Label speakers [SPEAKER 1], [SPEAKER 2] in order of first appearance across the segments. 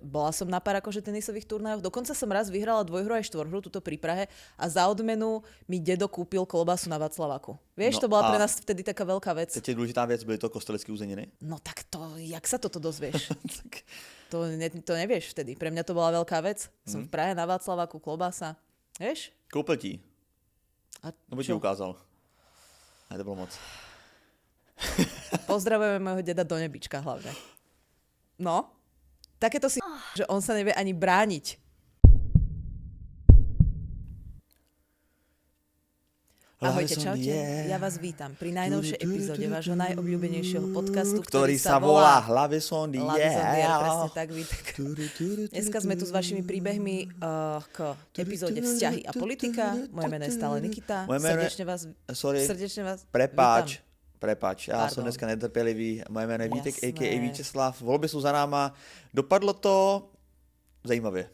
[SPEAKER 1] bola som na pár akože tenisových turnajoch. Dokonca som raz vyhrala dvojhru aj štvorhru tuto pri Prahe a za odmenu mi dedo kúpil klobásu na Václavaku. Vieš, to bola pre nás vtedy taká veľká vec.
[SPEAKER 2] Teď je dôležitá vec, byly to kostelecké uzeniny?
[SPEAKER 1] No tak to, jak sa toto dozvieš? to nevieš vtedy. Pre mňa to bola veľká vec. Som v Prahe na Václavaku, klobása. Vieš?
[SPEAKER 2] Koupil ti.
[SPEAKER 1] A
[SPEAKER 2] Nebo ti ukázal. A to bolo moc.
[SPEAKER 1] Pozdravujeme môjho deda do nebička hlavne. No, takéto si, že on sa nevie ani brániť. Ahojte, čaute. Ja vás vítam pri najnovšej epizóde vášho najobľúbenejšieho podcastu, ktorý sa volá
[SPEAKER 2] Hlavy sondy.
[SPEAKER 1] Presne tak, Vítek. Dneska sme tu s vašimi príbehmi k epizóde Vzťahy a politika. Moje meno je stále Nikita. Srdečne vás vítam.
[SPEAKER 2] Prepač, já jsem dneska netrpělivý, moje jméno je Vítek, a.k.a. Vítězslav, volby jsou za náma, dopadlo to zajímavě.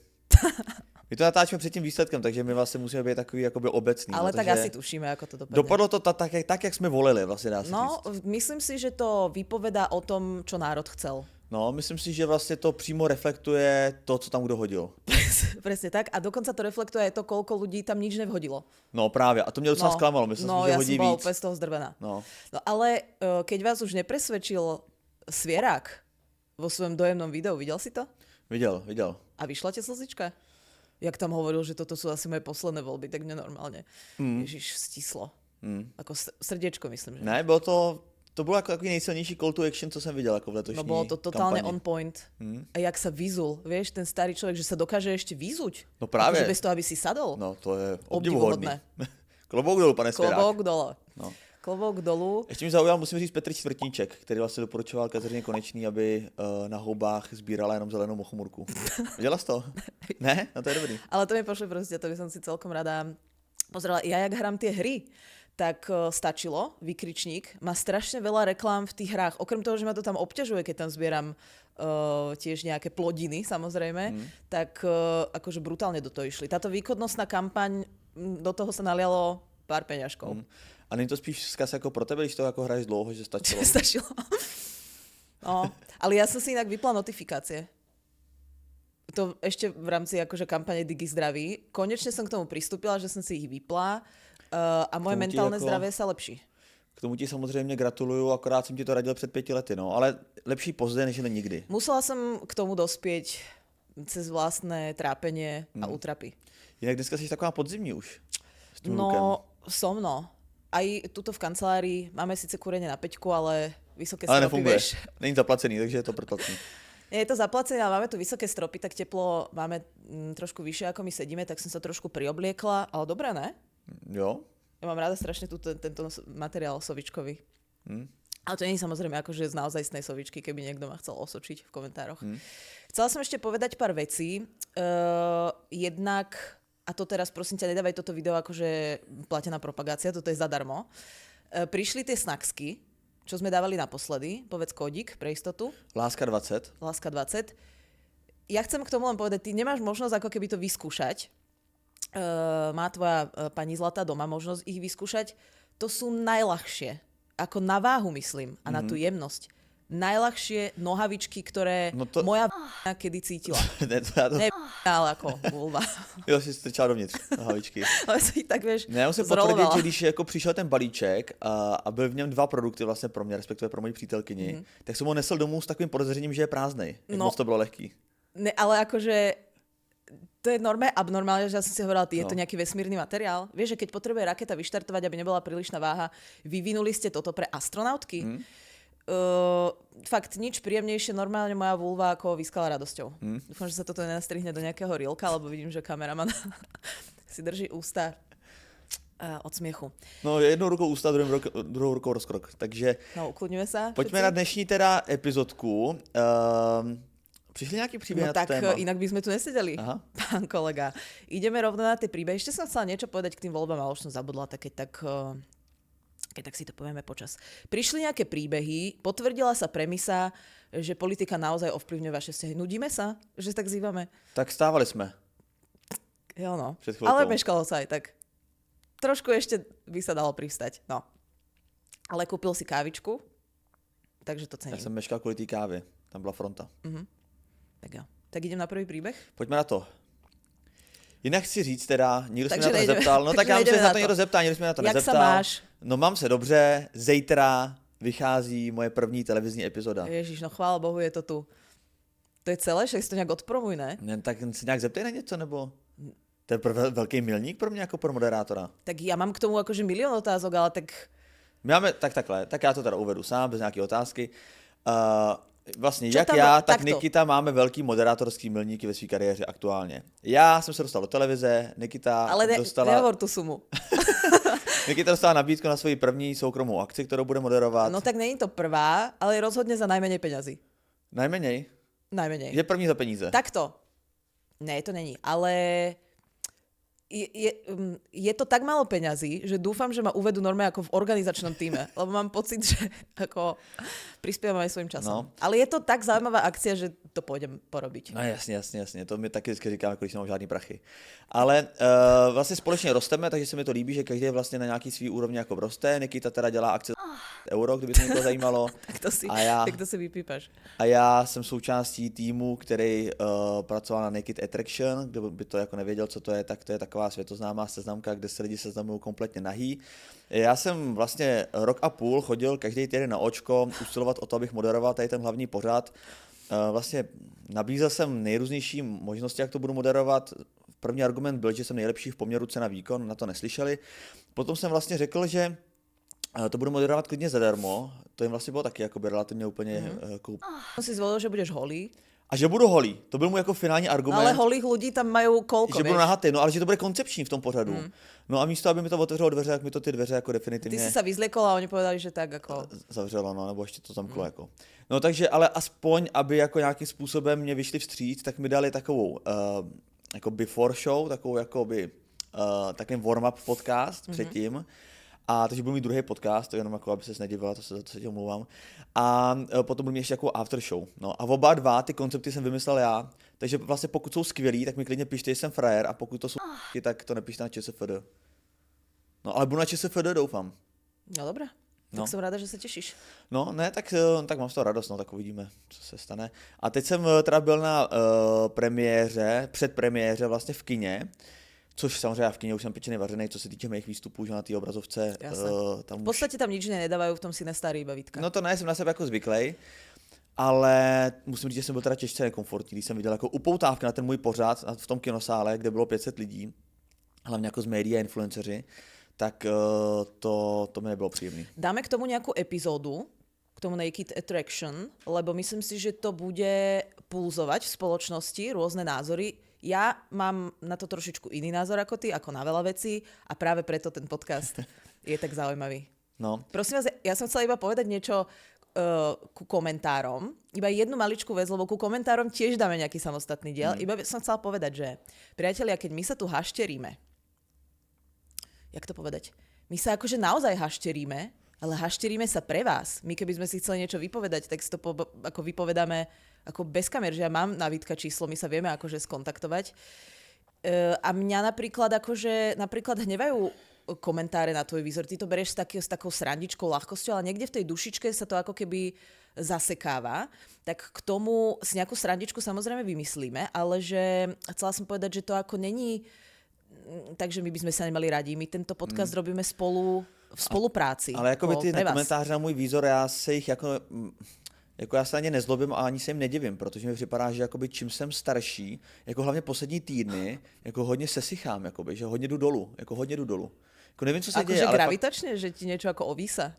[SPEAKER 2] My to natáčíme před tím výsledkem, takže my vlastně musíme být takový jakoby obecný.
[SPEAKER 1] Ale tak asi tušíme, ako to dopadne.
[SPEAKER 2] Dopadlo to tak, jak jsme volili, vlastně dá se říct.
[SPEAKER 1] Myslím si, že to vypovedá o tom, čo národ chcel.
[SPEAKER 2] No, myslím si, že vlastně to přímo reflektuje to, co tam kdo hodil.
[SPEAKER 1] Presne tak. A dokonca to reflektuje aj to, koľko ľudí tam nič nevhodilo.
[SPEAKER 2] No právě. A to mě docela zklamalo. Myslím si, že hodí víc.
[SPEAKER 1] Ja som bola úplne z toho zdrvená. No ale keď vás už nepresvedčil Svierák vo svojom dojemnom videu, videl si to?
[SPEAKER 2] Videl.
[SPEAKER 1] A vyšla ti slzička? Jak tam hovoril, že toto sú asi moje posledné voľby, tak nenormálne. Ježiš, stislo. Ako srdiečko, myslím. Že...
[SPEAKER 2] Ne, to bylo jako takový nejsilnější call to action, co jsem viděl jako v letošní
[SPEAKER 1] No bolo to totálne
[SPEAKER 2] kampani.
[SPEAKER 1] on point. A jak sa vyzul, vieš, ten starý človek, že sa dokáže ešte vyzuť.
[SPEAKER 2] No právě.
[SPEAKER 1] Akože bez toho, aby si sadol.
[SPEAKER 2] No to je obdivuhodné. Klobouk dolů, pane Svěrák.
[SPEAKER 1] Klobouk dole. No. Klobouk dolů.
[SPEAKER 2] Ještě mi zaujal, musím říct, Petr Čtvrtníček, který vlastně doporučoval Kateřině Konečný, aby na houbách sbírala jenom zelenou mochomurku. Viděla jsi to? Ne? No to je dobrý.
[SPEAKER 1] Ale to mi pošle prostě, to by som si celkom rada pozrela. Ja jak hrám tie hry, tak stačilo, výkričník, má strašne veľa reklám v tých hrách. Okrem toho, že ma to tam obťažuje, keď tam zbieram tiež nejaké plodiny, samozrejme, tak akože brutálne do toho išli. Táto výkonnostná kampaň, do toho sa nalialo pár peňažkov.
[SPEAKER 2] A není to spíš vzkaz jako pro tebe, když to jako hraješ dlouho, že stačilo?
[SPEAKER 1] Stačilo. No, ale ja som si inak vypla notifikácie. To ešte v rámci akože kampane Digi zdraví. Konečne som k tomu pristúpila, že som si ich vypla. A moje mentálne zdravie sa lepší.
[SPEAKER 2] K tomu ti samozřejmě gratuluju, akorát jsem ti to radil před 5 lety, no, ale lepší pozdě, než nikdy.
[SPEAKER 1] Musela som k tomu dospieť cez vlastné trápenie a útrapy.
[SPEAKER 2] Jinak dneska jsi taková podzimní už.
[SPEAKER 1] No, som no. Aj tuto v kancelárii máme síce kúrenie na 5, ale vysoké
[SPEAKER 2] ale
[SPEAKER 1] stropy,
[SPEAKER 2] nefunguje.
[SPEAKER 1] vieš.
[SPEAKER 2] Není zaplacený, takže je to protlačný.
[SPEAKER 1] Je to zaplacené, ale máme tu vysoké stropy, tak teplo máme trošku vyššie, ako my sedíme, tak som sa trošku priobliekla, ale dobré, ne?
[SPEAKER 2] Jo.
[SPEAKER 1] Ja mám rada strašne tento materiál sovičkový. Ale to nie je samozrejme akože z naozajstnej sovičky, keby niekto ma chcel osočiť v komentároch. Chcela som ešte povedať pár vecí. Jednak, a to teraz prosím ťa, nedávaj toto video akože platená propagácia, toto je zadarmo. Prišli tie snacksky, čo sme dávali naposledy. Povedz kódik pre istotu.
[SPEAKER 2] Láska 20.
[SPEAKER 1] Láska 20. Ja chcem k tomu len povedať, ty nemáš možnosť ako keby to vyskúšať. Má tvoja pani Zlata doma možnosť ich vyskúšať. To sú najľahšie. Ako na váhu myslím a na tú jemnosť. Najľahšie nohavičky, ktoré moja kedy cítila. Ale ako vulva.
[SPEAKER 2] Jo, si strčala dovnitř nohavičky.
[SPEAKER 1] Ale si tak, vieš,
[SPEAKER 2] ne, já musím potvrdit, že když jako přišel ten balíček a byl v něm 2 produkty vlastně pro mě, respektive pro moji přítelkyni, tak jsem ho nesl domů s takovým podezřením, že je prázdnej. Jak moc to bylo lehký.
[SPEAKER 1] Ne, ale akože to je abnormálne, že ja som si hovorila, je to nejaký vesmírny materiál. Vieš, že keď potrebuje raketa vyštartovať, aby nebola prílišná váha, vyvinuli ste toto pre astronautky? Fakt nič príjemnejšie, normálne moja vulva ako vyskala radosťou. Dúfam, že sa toto nenastrihne do nejakého reelka, lebo vidím, že kameraman si drží ústa od smiechu.
[SPEAKER 2] No, jednou rukou ústa, druhou rukou rozkrok. Takže
[SPEAKER 1] no, ukludňujeme sa.
[SPEAKER 2] Pojďme na dnešní teda epizodku. Prišli nejaký príbeh na to téma?
[SPEAKER 1] No tak inak by sme tu nesedeli, pán kolega. Ideme rovno na tie príbehy. Ešte som chcela niečo povedať k tým voľbám, ale už som zabudla, tak keď tak si to povieme počas. Prišli nejaké príbehy, potvrdila sa premisa, že politika naozaj ovplyvňuje vaše vzťahy. Nudíme sa, že tak zývame?
[SPEAKER 2] Tak stávali sme.
[SPEAKER 1] Jo no, ale meškalo sa aj tak. Trošku ešte by sa dalo pristať, no. Ale kúpil si kávičku, takže to cením.
[SPEAKER 2] Ja som meškal kvôli tej káve, tam bola fronta.
[SPEAKER 1] Tak jo. Tak idem na prvý príbeh?
[SPEAKER 2] Pojďme na to. Jinak chci říct teda, nikdo se mě na to
[SPEAKER 1] nejdeme,
[SPEAKER 2] nezeptal, no tak já se na to někdo zeptá, nikdo se mě na to
[SPEAKER 1] Jak
[SPEAKER 2] nezeptal.
[SPEAKER 1] Jak sa máš?
[SPEAKER 2] No mám se dobře, zítra vychází moje první televizní epizoda.
[SPEAKER 1] Ježiš, no chvála Bohu, je to tu. To je celé, že si to nějak odpromuj, ne?
[SPEAKER 2] Ne, tak se nějak zeptej na něco, nebo... To je velký milník pro mě jako pro moderátora.
[SPEAKER 1] Tak já mám k tomu akože milión otázok, ale tak...
[SPEAKER 2] My máme, takhle, tak já to teda uvedu sám, bez nějaké otázky. Vlastně
[SPEAKER 1] Čo
[SPEAKER 2] jak
[SPEAKER 1] tam,
[SPEAKER 2] já, tak
[SPEAKER 1] takto.
[SPEAKER 2] Nikita máme velký moderátorský milníky ve své kariéře aktuálně. Já jsem se dostal do televize, Nikita
[SPEAKER 1] ale
[SPEAKER 2] dostala...
[SPEAKER 1] nehovor tu sumu.
[SPEAKER 2] Nikita dostala nabídku na svoji první soukromou akci, kterou bude moderovat.
[SPEAKER 1] No tak není to prvá, ale je rozhodně za najmenej peňazí.
[SPEAKER 2] Najmenej?
[SPEAKER 1] Najmenej.
[SPEAKER 2] Je první za peníze.
[SPEAKER 1] Takto. Ne, to není, ale je to tak málo peňazí, že dúfam, že ma uvedú normálne ako v organizačnom týme, lebo mám pocit, že ako prispievam aj svojím časom.
[SPEAKER 2] No.
[SPEAKER 1] Ale je to tak zaujímavá akcia, že to pôjdem porobiť.
[SPEAKER 2] No jasně, to mi taky vždycky říkáme, když nemám žádný prachy. Ale vlastně společně rosteme, takže se mi to líbí, že každý vlastně na nějaký svý úrovni jako roste. Nikita teda dělá akce euro, kdyby to někoho zajímalo.
[SPEAKER 1] Tak to si vypípaš.
[SPEAKER 2] A já jsem součástí týmu, který pracoval na Naked Attraction, kdo by to jako nevěděl, co to je, tak to je taková světoznámá seznamka, kde se lidi seznamují kompletně nahý. Já jsem vlastně rok a půl chodil každý týden na očko usilovat o to, abych moderoval tady ten hlavní pořad. Vlastně nabízel jsem nejrůznější možnosti, jak to budu moderovat. První argument byl, že jsem nejlepší v poměru cena výkon, na to neslyšeli. Potom jsem vlastně řekl, že to budu moderovat klidně zadarmo. To jim vlastně bylo taky jako by relativně úplně
[SPEAKER 1] Si zvolil, že budeš holý.
[SPEAKER 2] A že budu holý. To byl můj jako finální argument.
[SPEAKER 1] Ale holých ľudí tam majú koľko,
[SPEAKER 2] že budu nahatý, no ale že to bude koncepční v tom pořadu. No a místo, aby mi to otevřelo dveře, jak mi to ty dveře jako definitivně...
[SPEAKER 1] Ty si sa vyzliekol a oni povedali, že tak jako...
[SPEAKER 2] Zavřelo, no, nebo ještě to zamklo jako. No takže, ale aspoň, aby jako nějakým způsobem mě vyšli vstříc, tak mi dali takovou jako before show, takovou jakoby takový warm-up podcast předtím. A takže budu mít druhý podcast, to jenom jako, aby ses nedivila, to se tě omlouvám. A potom budu mít ještě jako after show. No a oba dva ty koncepty jsem vymyslel já, takže vlastně pokud jsou skvělí, tak mi klidně pište, že jsem frajer, a pokud to jsou tak to nepište na ČSFD. No ale budu na ČSFD, doufám.
[SPEAKER 1] No dobré, tak jsem ráda, že se těšíš.
[SPEAKER 2] No ne, tak mám z toho radost, no tak uvidíme, co se stane. A teď jsem teda byl na předpremiéře vlastně v kině, což samozřejmě já v kině už jsem pečený vařený, co se týče mých výstupů, že na té obrazovce.
[SPEAKER 1] Tam v podstatě tam nič nedávají, v tom si nestarý iba Vítka.
[SPEAKER 2] No to ne, jsem na sebe jako zvyklý, ale musím říct, že jsem byl teda těžce nekomfortní, když jsem viděl jako upoutávky na ten můj pořad v tom kinosále, kde bylo 500 lidí, hlavně jako z médií a influenceři, tak to mi nebylo příjemné.
[SPEAKER 1] Dáme k tomu nějakou epizódu, k tomu Naked Attraction, lebo myslím si, že to bude pulzovať v spoločnosti, rôzne názory. Ja mám na to trošičku iný názor ako ty, ako na veľa vecí, a práve preto ten podcast je tak zaujímavý.
[SPEAKER 2] No.
[SPEAKER 1] Prosím vás, ja som chcela iba povedať niečo ku komentárom. Iba jednu maličkú vec, lebo ku komentárom tiež dáme nejaký samostatný diel. Iba som chcela povedať, že priatelia, keď my sa tu hašteríme, jak to povedať? My sa akože naozaj hašteríme, ale hašteríme sa pre vás. My keby sme si chceli niečo vypovedať, tak si to ako vypovedáme ako bez kamer, že ja mám na Vítka číslo, my sa vieme akože skontaktovať. A mňa napríklad hnevajú komentáre na tvoj výzor. Ty to bereš s takou srandičkou, ľahkosťou, ale niekde v tej dušičke sa to ako keby zasekáva. Tak k tomu si nejakú srandičku samozrejme vymyslíme, ale že chcela som povedať, že to ako není takže my bychom se nemali radí. My tento podcast robíme spolu v spolupráci.
[SPEAKER 2] Ale jako by ty komentáře na můj výzor, já se jich jako já se na ně nezlobím a ani se jim nedivím, protože mi připadá, že jakoby čím jsem starší, jako hlavně poslední týdny, jako hodně sesychám, jakoby, že hodně jdu dolů. Jako nevím, co se děje.
[SPEAKER 1] Že gravitačně, že ti něco jako ovísa?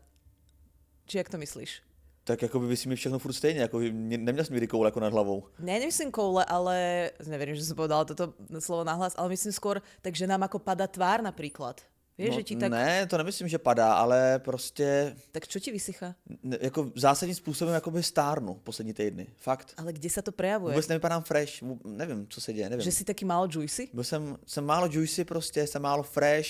[SPEAKER 1] Či jak to myslíš?
[SPEAKER 2] Tak jako by si mi všechno furt stejně, jako neměl jsem mi koule jako nad hlavou.
[SPEAKER 1] Ne, nemyslím koule, ale neverím, že som povedala toto slovo nahlas, ale myslím skôr, takže nám ako padá tvár napríklad. Vieš,
[SPEAKER 2] no,
[SPEAKER 1] že ti tak...
[SPEAKER 2] Ne, to nemyslím, že padá, ale prostě...
[SPEAKER 1] Tak čo ti vysychá?
[SPEAKER 2] Jako zásadním způsobem jakoby stárnu poslední týdny, fakt.
[SPEAKER 1] Ale kde sa to prejavuje?
[SPEAKER 2] Vůbec nevypadám fresh, nevím, co se děje, nevím.
[SPEAKER 1] Že jsi taky málo juicy?
[SPEAKER 2] Jsem málo juicy prostě, jsem málo fresh,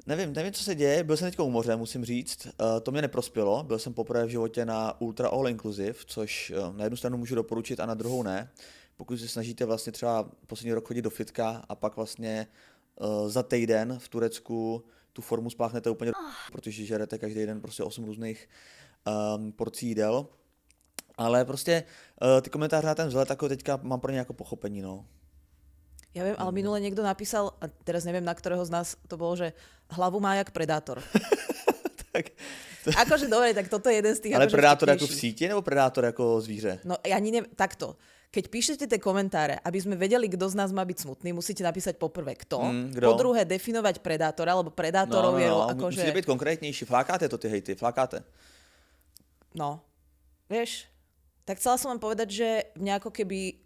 [SPEAKER 2] nevím, co se děje, byl jsem teďka u moře, musím říct, to mě neprospělo, byl jsem poprvé v životě na Ultra All Inclusive, což na jednu stranu můžu doporučit a na druhou ne. Pokud se snažíte vlastně třeba poslední rok chodit do fitka a pak vlastně za týden v Turecku tu formu spláchnete úplně protože žerete každý den prostě 8 různých porcí jídel. Ale prostě ty komentáře na ten vzhled, jako teďka mám pro ně jako pochopení, no.
[SPEAKER 1] Ja viem, ale minule niekto napísal, a teraz neviem, na ktorého z nás to bolo, že hlavu má jak predátor.
[SPEAKER 2] Tak,
[SPEAKER 1] Akože dobre, tak toto je jeden z tých...
[SPEAKER 2] ale
[SPEAKER 1] akože
[SPEAKER 2] predátor jako v
[SPEAKER 1] vtipnejších.
[SPEAKER 2] síti, nebo predátor jako zvíře?
[SPEAKER 1] No ja ani neviem, takto. Keď píšete tie komentáre, aby sme vedeli, kto z nás má byť smutný, musíte napísať poprvé kto,
[SPEAKER 2] kdo?
[SPEAKER 1] po druhé definovať predátora, lebo predátorov je akože...
[SPEAKER 2] Musíte být konkrétnější, flákáte to ty hejty, flákáte.
[SPEAKER 1] No, vieš, tak chcela som vám povedať, že mňa ako keby,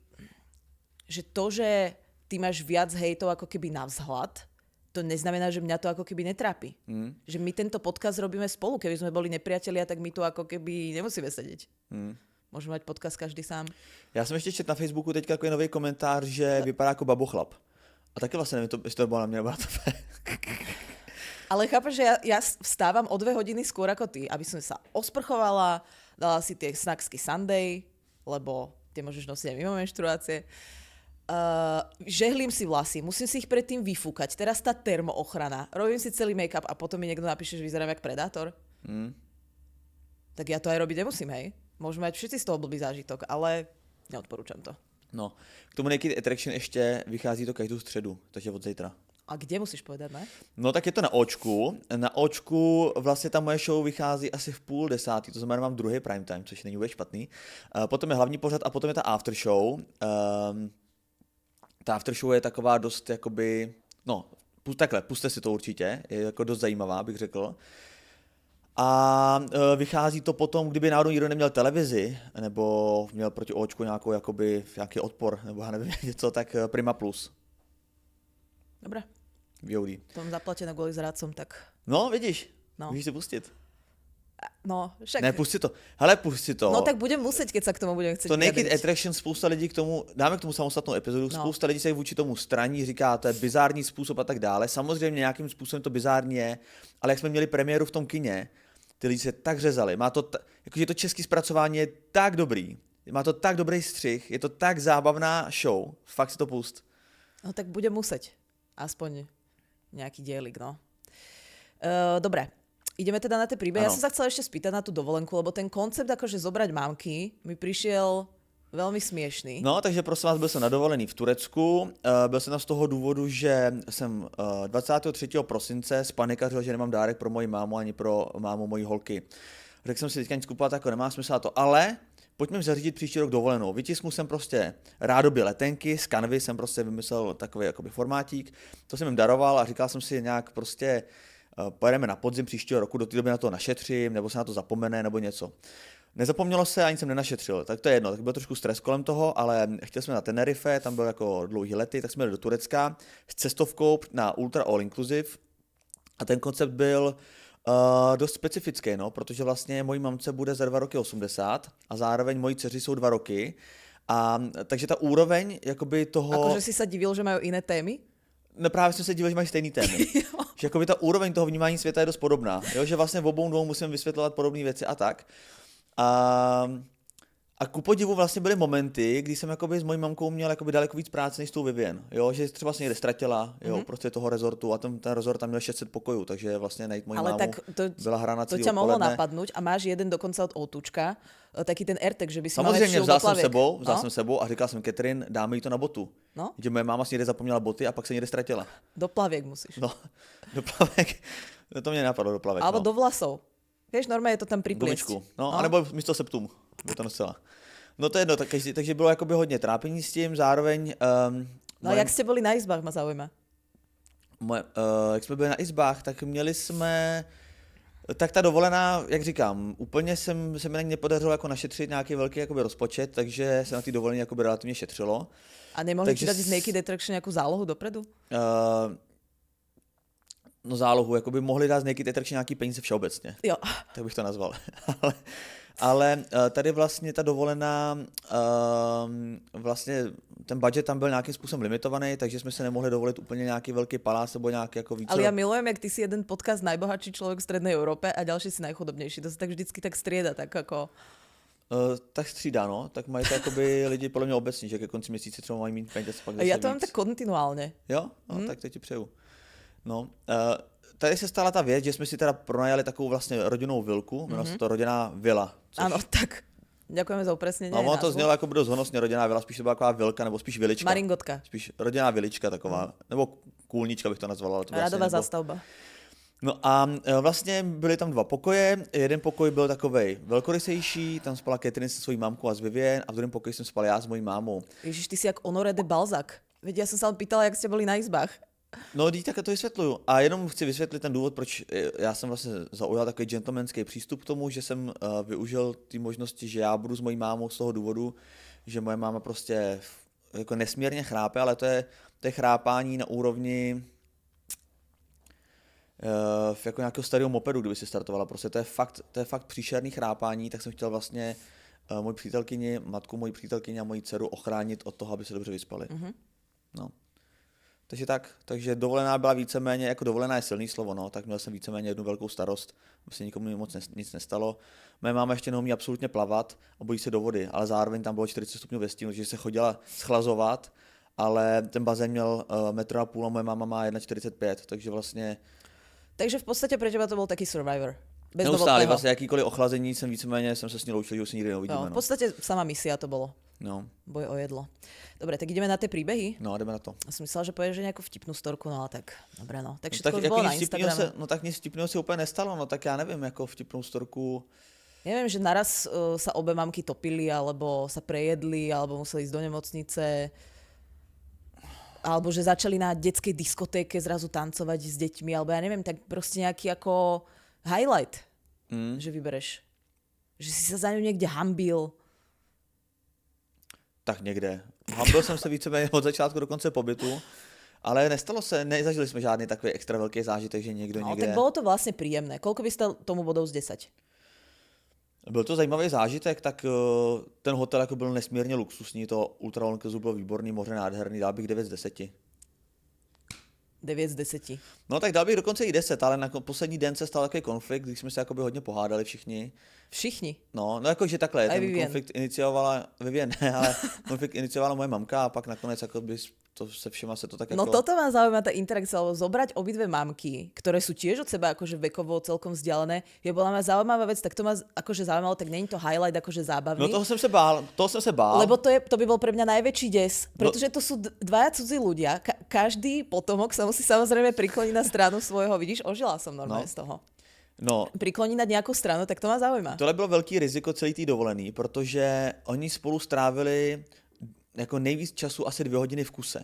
[SPEAKER 1] že to, že ty máš viac hejtov ako keby na vzhľad, to neznamená, že mňa to ako keby netrápi. Že my tento podcast robíme spolu, keby sme boli nepriatelia, tak my tu ako keby nemusíme sedieť. Môžeme mať podcast každý sám.
[SPEAKER 2] Já jsem ještě četl na Facebooku teďka takový nový komentář, že vypadá jako babochlap. A taky vlastně nevím, jestli to bylo na mě, nebo na tebe.
[SPEAKER 1] Ale chápeš, že ja vstávam o 2 hodiny skôr ako ty, aby som sa osprchovala, dala si tie snacksky Sunday, lebo tie môžeš nosiť aj mimo menštruácie. Žehlím si vlasy, musím si ich predtým vyfúkať. Teraz tá termoochrana. Robím si celý make-up a potom mi niekto napíše, že vyzerám jak predátor. Tak ja to aj robiť nemusím, hej. Môžeme mať všetci z toho blbý zážitok, ale neodporúčam to.
[SPEAKER 2] No, k tomu Naked Attraction ještě vychází to každou středu, takže od zítra.
[SPEAKER 1] A kde musíš povedať, ne?
[SPEAKER 2] No tak je to na Očku. Na Očku vlastně ta moje show vychází asi v 9:30, to znamená mám druhý prime time, což není vůbec špatný. Potom je hlavní pořad a potom je ta after show. Ta after show je taková dost jakoby, no takhle, puste si to určitě, je jako dost zajímavá, bych řekl. A vychází to potom, kdyby náhodou nikdo neměl televizi, nebo měl proti Očku nějaký odpor, nebo já nevím něco, tak Prima Plus.
[SPEAKER 1] Dobre.
[SPEAKER 2] VOD.
[SPEAKER 1] To mám zaplatené kvôli zradcom, tak...
[SPEAKER 2] No, vidíš,
[SPEAKER 1] No.
[SPEAKER 2] můžeš si pustit.
[SPEAKER 1] No, však...
[SPEAKER 2] Ne, pusť si to. Hele, pusť si to.
[SPEAKER 1] No tak budem musieť, keď sa k tomu budem chcieť
[SPEAKER 2] To Naked
[SPEAKER 1] vyjadriť.
[SPEAKER 2] Attraction, spousta lidí k tomu, dáme k tomu samostatnou epizodu,
[SPEAKER 1] No.
[SPEAKER 2] spousta lidí se vůči tomu straní, říká, to je bizární způsob a tak dále. Samozřejmě nějakým způsobem to bizární je, ale jak jsme měli premiéru v tom kině, ty lidi se tak řezali. Má to, jakože to české zpracování je tak dobrý, má to tak dobrý střih, je to tak zábavná show, fakt si to pust.
[SPEAKER 1] No tak budem musieť. Aspoň nejaký dielik, no. Dobre, ideme teda na tie príbehy. Ja
[SPEAKER 2] Áno.
[SPEAKER 1] som sa chcela ešte spýtať na tú dovolenku, lebo ten koncept akože zobrať mamky mi prišiel veľmi smiešný.
[SPEAKER 2] No, takže prosím vás, byl jsem na dovolený v Turecku. Byl jsem tam z toho důvodu, že jsem 23. prosince spanikařil, že nemám dárek pro moji mámu ani pro mámu mojí holky. Řekl jsem si, teďka nic kupovat, jako nemá smysl na to, ale pojďme zařídit příští rok dovolenou. Vytisknu jsem prostě rádoby letenky, z Canvy jsem prostě vymyslel takový jakoby formátík, to jsem jim daroval a říkal jsem si nějak prostě pojedeme na podzim příštího roku, do té doby na to našetřím, nebo se na to zapomene, nebo něco. Nezapomnělo se, ani jsem nenašetřil, tak to je jedno, tak byl trošku stres kolem toho, ale chtěli jsme na Tenerife, tam byl jako dlouhý lety, tak jsme jeli do Turecka s cestovkou na Ultra All Inclusive a ten koncept byl dost specifický, no, protože vlastně mojí mamce bude za 2 roky 80 a zároveň mojí dceři jsou 2 roky a takže ta úroveň jakoby toho...
[SPEAKER 1] Akože si sa divil, že majú iné témy?
[SPEAKER 2] No právě jsem se divil, že mají stejný témy. Že jakoby ta úroveň toho vnímání světa je dost podobná. Jo? Že vlastně v obou dvou musíme vysvětlovat podobné věci a tak. A ku podivu vlastně byly momenty, kdy jsem jakoby s mojí mamkou měl jakoby daleko víc práce než s tou Vivien. Jo? Že třeba se někde ztratila, jo? Prostě toho rezortu a ten rezort tam měl 600 pokojů, takže vlastně najít moji
[SPEAKER 1] Ale
[SPEAKER 2] mámu
[SPEAKER 1] tak
[SPEAKER 2] byla hra na
[SPEAKER 1] to
[SPEAKER 2] celý
[SPEAKER 1] ťa mohlo
[SPEAKER 2] odpoledne.
[SPEAKER 1] napadnúť a máš jeden dokonca od Outučka, taký ten AirTag, že by si
[SPEAKER 2] Samozřejmě
[SPEAKER 1] mal
[SPEAKER 2] vzal
[SPEAKER 1] do
[SPEAKER 2] jsem sebou a říkal jsem Catherine, dáme jí to na botu.
[SPEAKER 1] No?
[SPEAKER 2] Že moje máma si někde zapomněla boty a pak se někde ztratila.
[SPEAKER 1] Do plaviek musíš.
[SPEAKER 2] No, do plavek. No to mě napadlo, do plavek.
[SPEAKER 1] Alebo
[SPEAKER 2] no.
[SPEAKER 1] do vlasov. Vieš, normálne je to tam pripliesť.
[SPEAKER 2] Gumičku. No, anebo místo septum. By to nosila. No to je jedno, takže bylo jakoby hodně trápení s tím, zároveň...
[SPEAKER 1] No a jak ste boli na izbách, ma zaujíma.
[SPEAKER 2] Jak jsme byli na izbách, tak měli jsme... Tak ta dovolená, jak říkám, úplně se mi na ní nepodařilo jako našetřit nějaký velký jakoby rozpočet, takže se na ty dovolené jakoby relativně šetřilo.
[SPEAKER 1] A nemohli ti dať z Naked Attraction nejakú zálohu dopredu?
[SPEAKER 2] No zálohu, jakoby mohli dát z Naked Attraction nějaký peníze všeobecně.
[SPEAKER 1] Jo.
[SPEAKER 2] Tak bych to nazval. ale tady vlastně ta dovolená, vlastně ten budget tam byl nějakým způsobem limitovaný, takže jsme se nemohli dovolit úplně nějaký velký palác nebo nějaký jako více.
[SPEAKER 1] Ale ja milujem, jak ty si jeden podcast najbohatší človek v Strednej Európe a ďalší si najchudobnejší. To sa tak vždycky tak strieda, tak ako...
[SPEAKER 2] Tak střídá, no. Tak mají to jakoby lidi podle mě obecně, že ke konci měsíce třeba mají mít peněz, pak zase
[SPEAKER 1] Ja to mám
[SPEAKER 2] víc.
[SPEAKER 1] tak kontinuálne.
[SPEAKER 2] Jo? No, tak to ti přeju. No, tady se stala ta věc, že jsme si teda pronajali takovou vlastně rodinnou vilku, jmenuje se to rodinná vila. Což
[SPEAKER 1] Áno, tak. Ďakujeme za upresnenie.
[SPEAKER 2] No, ono to znělo jako dost honosně, rodinná vila, spíš to byla taková vilka, nebo spíš vilička.
[SPEAKER 1] Maringotka.
[SPEAKER 2] Spíš rodinná vilička taková, nebo kůlnička bych to nazval. Ale to
[SPEAKER 1] Radová zástavba.
[SPEAKER 2] No a vlastně byly tam 2 pokoje, jeden pokoj byl takovej velkorysejší, tam spala Catherine se svojí mámkou a s Vivien a v druhém pokoji jsem spal já s mojí mámou.
[SPEAKER 1] Ježiš, ty si jak Honoré de Balzac. Veď ja som sa len pýtala, jak ste boli na izbách.
[SPEAKER 2] No, tak to vysvětluju. A jenom chci vysvětlit ten důvod, proč já jsem vlastně zaujal takový gentlemanský přístup k tomu, že jsem využil ty možnosti, že já budu s mojí mámou z toho důvodu, že moje máma prostě jako nesmírně chrápe, ale to je chrápání na úrovni jako nějakého starého mopedu, kdyby si startovala. Prostě to je fakt příšerný chrápání, tak jsem chtěl vlastně moji přítelkyni, matku mojí přítelkyni a moji dceru ochránit od toho, aby se dobře vyspali. Mm-hmm. No. Takže dovolená byla víceméně, jako dovolená je silný slovo, no, tak měl jsem víceméně jednu velkou starost, aby se nikomu moc nic nestalo. Moje máma ještě neumí absolutně plavat a bojí se do vody, ale zároveň tam bylo 40 stupňů ve stínu, takže se chodila schlazovat, ale ten bazén měl 1,5 m a moje máma má 1,45 m, takže vlastně...
[SPEAKER 1] Takže v podstatě pro teba to byl taký Survivor.
[SPEAKER 2] Neustále, vlastně jakýkoliv ochlazení jsem se s ní loučil, že už se nikdy neuvidíme.
[SPEAKER 1] No, v podstate sama misia to bolo.
[SPEAKER 2] No.
[SPEAKER 1] Boj o jedlo. Dobre, tak ideme na tie príbehy?
[SPEAKER 2] No, ideme na to.
[SPEAKER 1] Ja som myslela, že povieš, že nejakú vtipnú storku, no ale tak, dobre no. Tak
[SPEAKER 2] všetko
[SPEAKER 1] všetko už bolo na Instagrame.
[SPEAKER 2] Tak nic vtipného se úplně nestalo, no tak já nevím, jako vtipnou storku.
[SPEAKER 1] Neviem, že naraz sa obe mamky topili, alebo sa prejedli, alebo museli ísť do nemocnice, alebo že začali na detskej diskotéke zrazu tancovať s deťmi, alebo ja neviem, tak proste nejaký ako highlight, že vybereš. Že si sa za ňu niekde hambil.
[SPEAKER 2] Tak někde. Hambil jsem se víceméně od začátku do konce pobytu, ale nestalo se, nezažili jsme žádný takový extra velký zážitek, že někdo někde...
[SPEAKER 1] No tak bolo to vlastne príjemné. Koľko by ste tomu bodov z 10?
[SPEAKER 2] Byl to zajímavý zážitek, tak ten hotel jako byl nesmírně luxusní, to ultra all inclusive bylo výborný, moře nádherný, dal bych 9 z 10.
[SPEAKER 1] 9 z 10.
[SPEAKER 2] No tak dal bych dokonce i 10, ale na poslední den se stal takový konflikt, když jsme se jakoby hodně pohádali všichni.
[SPEAKER 1] Všichni?
[SPEAKER 2] No jakože takhle, ten
[SPEAKER 1] Vivien.
[SPEAKER 2] konflikt iniciovala, Vivien ne, ale konflikt iniciovala moje mamka a pak nakonec jakoby to se všema se to tak jako...
[SPEAKER 1] No toto ma zaujíma tá interakcia, lebo zobrať obidve mamky, ktoré sú tiež od seba akože vekovo celkom vzdialené, je bola ma zaujímavá vec, tak to ma akože zaujímalo, tak není to highlight akože zábavný.
[SPEAKER 2] No toho jsem se bál.
[SPEAKER 1] Lebo to by bol pre mňa najväčší des, pretože to sú dvaja cudzí ľudia, každý potomok sa musí samozrejme prikloniť na stranu svojho, vidíš, ožila som normálne z toho.
[SPEAKER 2] No,
[SPEAKER 1] prikloniť na nějakou stranu, tak to má zaujíma.
[SPEAKER 2] Tohle bylo velký riziko celý tý dovolený, protože oni spolu strávili jako nejvíc času asi 2 hodiny v kuse.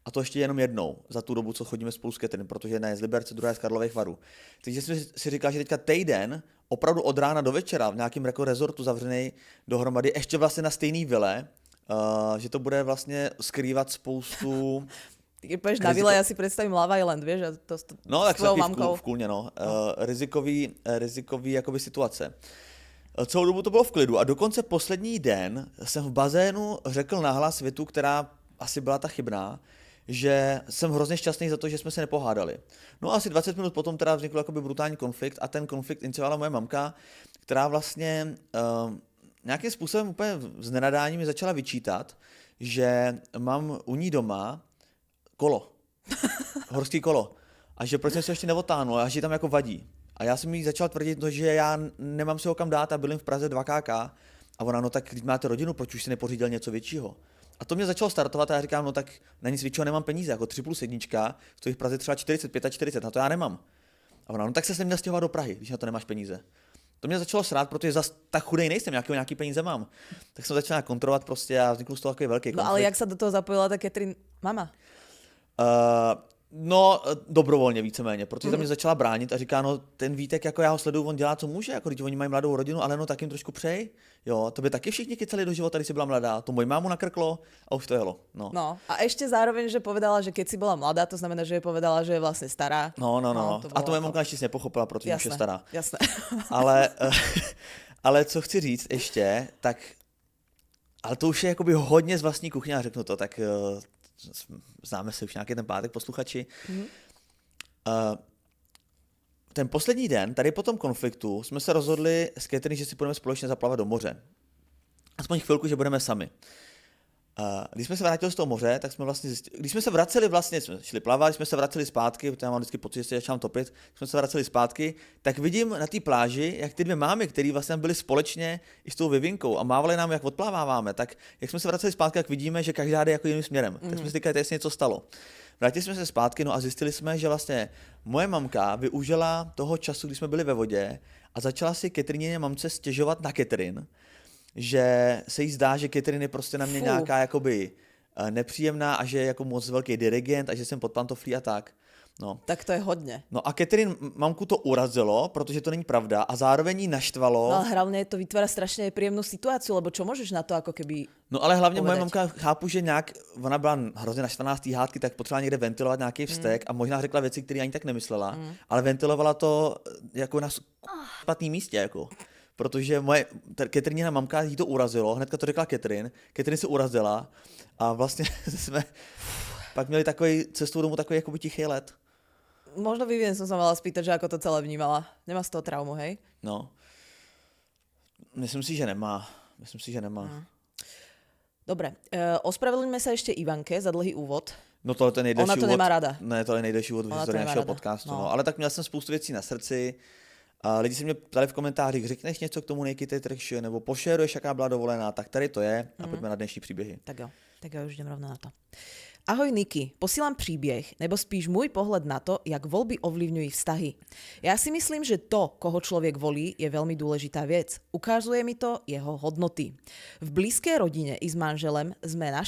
[SPEAKER 2] A to ještě jenom jednou za tu dobu, co chodíme spolu s Catherine, protože jedna je z Liberce, druhá je z Karlových Varů. Takže jsem si říkal, že teďka týden, opravdu od rána do večera v nějakém jako rezortu zavřený dohromady, ještě vlastně na stejný vile, že to bude vlastně skrývat spoustu...
[SPEAKER 1] Keď půjdeš na vile, já si představím Love Island, víš, a to
[SPEAKER 2] no, tak v Kůlně, no. Rizikový jakoby situace. Celou dobu to bylo v klidu a dokonce poslední den jsem v bazénu řekl nahlas větu, která asi byla ta chybná, že jsem hrozně šťastný za to, že jsme se nepohádali. No a asi 20 minut potom teda vznikl jakoby brutální konflikt a ten konflikt iniciovala moje mamka, která vlastně nějakým způsobem úplně s nenadáním mi začala vyčítat, že mám u ní doma kolo, horský kolo. A že proč jsem se ještě neotáhnul a že tam jako vadí. A já jsem jí začal tvrdit, no, že já nemám si ho kam dát a bydlím v Praze 2KK. A ona, no tak když máte rodinu, proč už si nepořídil něco většího? A to mě začalo startovat a já říkám, no tak na nic většího nemám peníze, jako 3+1, stojí v Praze třeba 40, 45, na to já nemám. A ona, no tak se neměl stěhovat do Prahy, když na to nemáš peníze. To mě začalo srát, protože zas tak chudej nejsem, nějaký peníze mám. Tak jsem začal kontrolovat prostě a vznikl z toho takový velký konflikt.
[SPEAKER 1] No ale jak se do toho zapojila ta Catherine mama?
[SPEAKER 2] No, dobrovolně víceméně, protože tam mě začala bránit a říká, no ten Vítek, jako já ho sleduju, on dělá, co může, jako když oni mají mladou rodinu, ale no tak jim trošku přej, jo, to by taky všichni kyceli do života, když si byla mladá, to moji mámu nakrklo a už to jelo, no.
[SPEAKER 1] No a ještě zároveň, že povedala, že keď si byla mladá, to znamená, že je povedala, že je vlastně stará.
[SPEAKER 2] No. A to moje mamka ještě nepochopila, protože už je stará.
[SPEAKER 1] Jasné.
[SPEAKER 2] Ale co chci říct ještě, tak, ale to už je jakoby hodně z vlastní kuchyně, řeknu to, tak známe se už nějaký ten pátek, posluchači. Ten poslední den, tady po tom konfliktu, jsme se rozhodli s Catherine, že si půjdeme společně zaplavat do moře. Aspoň chvilku, že budeme sami. Když jsme se vrátili z toho moře, tak jsme vlastně zjistili, když jsme se vraceli vlastně, jsme šli plavat, když jsme se vraceli zpátky, protože já mám vždycky pocit, že se začínám topit, když jsme se vraceli zpátky, tak vidím na té pláži, jak ty dvě mámy, které vlastně byly společně i s tou Vivinkou a mávali nám, jak odpláváváme, tak jak jsme se vraceli zpátky, tak vidíme, že každá jde jako jiným směrem. Tak jsme si říkali, jestli něco stalo. Vrátili jsme se zpátky, no a zjistili jsme, že vlastně moje mamka využila toho času, kdy jsme byli ve vodě a začala si Katrině mamce stěžovat na Katrin, že se jí zdá, že Katrin je prostě na mě nějaká jakoby nepříjemná a že je jako moc velký dirigent a že jsem pod pantoflí a tak. No.
[SPEAKER 1] Tak to je hodně.
[SPEAKER 2] No a Katrin mamku to urazilo, protože to není pravda a zároveň jí naštvalo.
[SPEAKER 1] No ale hlavně to vytvára strašně nepříjemnou situaci, lebo čo můžeš na to jako keby
[SPEAKER 2] No ale hlavně
[SPEAKER 1] povedať?
[SPEAKER 2] moje mamka chápu, že nějak, ona byla hrozně naštvaná z té hádky, tak potřebovala někde ventilovat nějaký vztek a možná řekla věci, které ani tak nemyslela, ale ventilovala to jako na špatném místě, jako. Protože moje Katrinina mamka jí to urazilo, hnedka to řekla Katrin se urazila a vlastně jsme pak měli takový cestou domů takový jakoby tichý let.
[SPEAKER 1] Možno Vivien som sa mala spýtať, že ako to celé vnímala. Nemá z toho traumu, hej?
[SPEAKER 2] No. Myslím si, že nemá.
[SPEAKER 1] Dobre, ospravedlňme sa ešte Ivanke za dlhý úvod.
[SPEAKER 2] No to je ten nejdelší úvod.
[SPEAKER 1] Ona to nemá rada.
[SPEAKER 2] Ne, to je nejdelší úvod v historii našeho podcastu. No. Ale tak měl jsem spoustu věcí na srdci. A lidi se mě ptali v komentářích, řekneš něco k tomu Naked Attraction, nebo pošeruješ, jaká byla dovolená, tak tady to je a pojďme na dnešní příběhy.
[SPEAKER 1] Tak jo, už idem rovno na to. Ahoj Niky, posílám příběh, nebo spíš můj pohled na to, jak volby ovlivňují vztahy. Já si myslím, že to, koho člověk volí, je velmi důležitá věc. Ukazuje mi to jeho hodnoty. V blízké rodině i s manželem jsme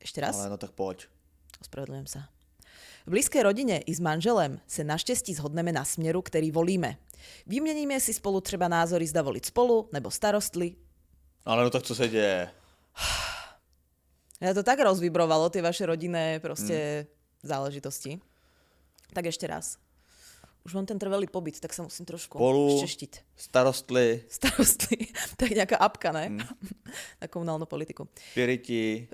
[SPEAKER 1] Ešte raz?
[SPEAKER 2] Ale no tak pojď.
[SPEAKER 1] Ospravedlňujem sa. V blízké rodině i s manželem se naštěstí shodneme na směru, který volíme. Vyměníme si spolu třeba názory, zda volit spolu nebo starostli.
[SPEAKER 2] Ale no tak co se děje?
[SPEAKER 1] Ja to tak rozvibrovalo, tie vaše rodinné proste záležitosti. Tak ešte raz. Už mám ten trvalý pobyt, tak sa musím trošku šteštiť.
[SPEAKER 2] Starostli.
[SPEAKER 1] Tak nejaká apka, ne? Na komunálnu politiku.
[SPEAKER 2] Piriti.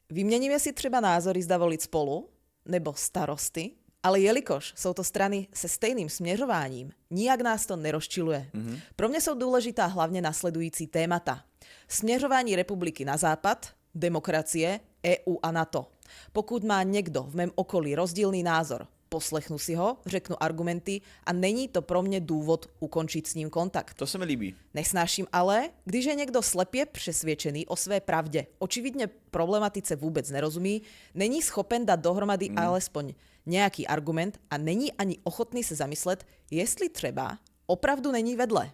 [SPEAKER 1] Vyměníme si třeba názory, zda volit spolu nebo starosty, ale jelikož jsou to strany se stejným směřováním, nijak nás to nerozčiluje. Pro mě jsou důležitá hlavně nasledující témata. Směřování republiky na západ, demokracie, EU a NATO. Pokud má někdo v mém okolí rozdílný názor, poslechnu si ho, řeknu argumenty a není to pro mě důvod ukončit s ním kontakt.
[SPEAKER 2] To se mi líbí.
[SPEAKER 1] Nesnáším ale, když je někdo slepě přesvědčený o své pravdě, očividně problematice vůbec nerozumí, není schopen dát dohromady alespoň nějaký argument a není ani ochotný se zamyslet, jestli třeba opravdu není vedle.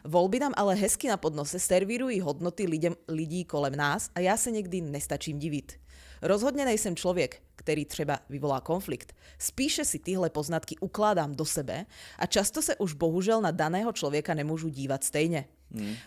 [SPEAKER 1] Volby nám ale hezky na podnose servírují hodnoty lidí kolem nás a já se někdy nestačím divit. Rozhodně nejsem člověk, který třeba vyvolá konflikt. Spíše si tyhle poznatky ukládám do sebe a často se už bohužel na daného člověka nemůžu dívat stejně.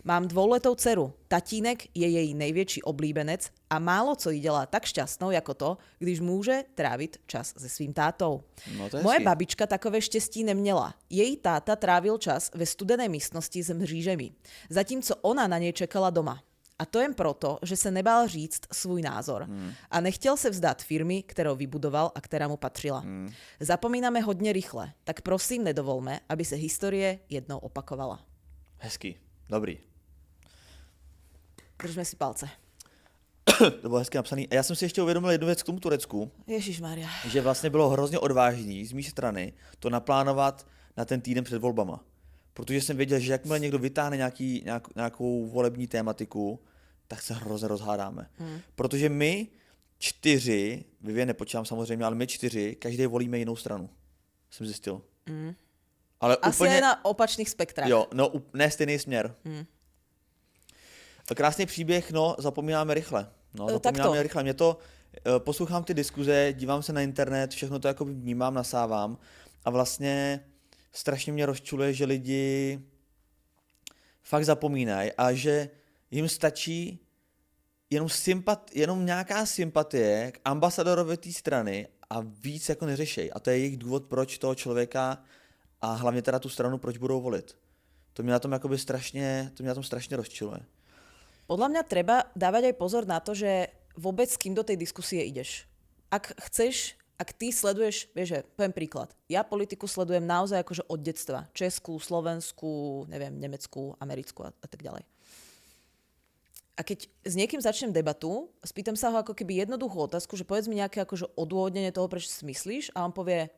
[SPEAKER 1] Mám 2letou dceru. Tatínek je její největší oblíbenec a málo co jí dělá tak šťastnou jako to, když může trávit čas se svým tátou.
[SPEAKER 2] No to je
[SPEAKER 1] Moje
[SPEAKER 2] hezký.
[SPEAKER 1] babička takové štěstí neměla. Její táta trávil čas ve studené místnosti s mřížemi, zatímco ona na něj čekala doma. A to jen proto, že se nebál říct svůj názor a nechtěl se vzdát firmy, kterou vybudoval a která mu patřila. Zapomínáme hodně rychle, tak prosím nedovolme, aby se historie jednou opakovala.
[SPEAKER 2] Hezký. Dobrý.
[SPEAKER 1] Držme si palce.
[SPEAKER 2] To bylo hezky napsaný. A já jsem si ještě uvědomil jednu věc k tomu Turecku,
[SPEAKER 1] Ježišmarja.
[SPEAKER 2] že vlastně bylo hrozně odvážný z mé strany to naplánovat na ten týden před volbama. Protože jsem věděl, že jakmile někdo vytáhne nějakou volební tématiku, tak se hrozně rozhádáme. Protože my 4, Vivien nepočítám samozřejmě, ale my 4, každý volíme jinou stranu. Jsem zjistil. Ale
[SPEAKER 1] Asi
[SPEAKER 2] úplně...
[SPEAKER 1] je na opačných spektrách.
[SPEAKER 2] Jo, no ne stejný směr. Krásný příběh, no, zapomínáme rychle. Mě to, poslouchám ty diskuze, dívám se na internet, všechno to jako vnímám, nasávám a vlastně strašně mě rozčuluje, že lidi fakt zapomínají a že jim stačí jenom nějaká sympatie k ambasadorovi té strany a víc jako neřešej. A to je jejich důvod, proč toho člověka a hlavně teda tu stranu, proč budou volit. To mě na tom strašně rozčiluje.
[SPEAKER 1] Podľa mňa treba dávať aj pozor na to, že vôbec s kým do tej diskusie ideš. Ak ty sleduješ, vieš, že, poviem príklad, ja politiku sledujem naozaj akože od detstva. Českú, slovenskú, neviem, nemeckú, americkú a tak ďalej. A keď s niekým začnem debatu, spýtam sa ho ako keby jednoduchú otázku, že povedz mi nejaké akože odôvodnenie toho, prečo si myslíš, a on povie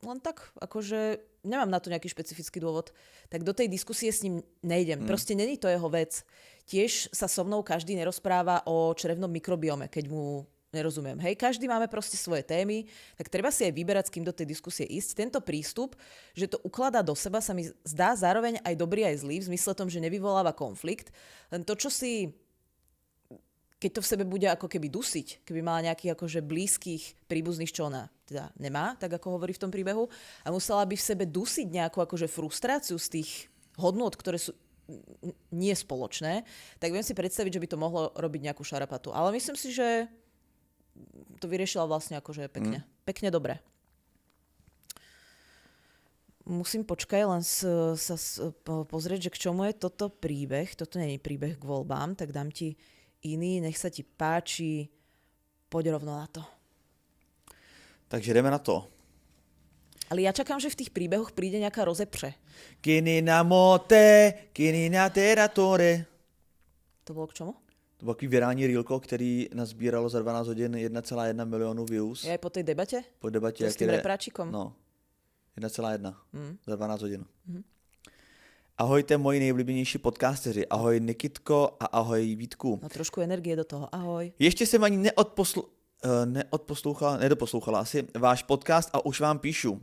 [SPEAKER 1] len tak, akože nemám na to nejaký špecifický dôvod, tak do tej diskusie s ním nejdem. Proste není to jeho vec. Tiež sa so mnou každý nerozpráva o črevnom mikrobiome, keď mu nerozumiem. Hej, každý máme proste svoje témy, tak treba si aj vyberať, s kým do tej diskusie ísť. Tento prístup, že to ukladá do seba, sa mi zdá zároveň aj dobrý, aj zlý, v zmysle tom, že nevyvoláva konflikt. Len to, čo si, keď to v sebe bude ako keby dusiť, keby mala nejakých akože blízkych príbuzných, čo ona teda nemá, tak ako hovorí v tom príbehu, a musela by v sebe dusiť nejakú akože frustráciu z tých hodnôt, ktoré sú nie spoločné, tak viem si predstaviť, že by to mohlo robiť nejakú šarapatu. Ale myslím si, že to vyriešila vlastne akože pekne. Pekne dobre. Musím len sa pozrieť, že k čomu je toto príbeh. Toto nie je príbeh k voľbám, tak dám ti iný, nech sa ti páči. Poď rovno na to.
[SPEAKER 2] Takže jdeme na to.
[SPEAKER 1] Ale ja čakám, že v tých príbehoch príde nejaká rozepře.
[SPEAKER 2] Kinina mote, kinina teratore.
[SPEAKER 1] To bolo k čomu?
[SPEAKER 2] To bylo takový virální reelko, který nazbíralo za 12 hodin 1,1 milionu views.
[SPEAKER 1] Je aj po tej debate?
[SPEAKER 2] Po debatě.
[SPEAKER 1] To s tým repráčikom?
[SPEAKER 2] No, 1,1 za 12 hodin. Ahojte moji nejvlíbenější podcasteři. Ahoj Nikitko a ahoj Vítku.
[SPEAKER 1] No trošku energie do toho. Ahoj.
[SPEAKER 2] Ještě jsem ani nedoposlouchala asi váš podcast a už vám píšu.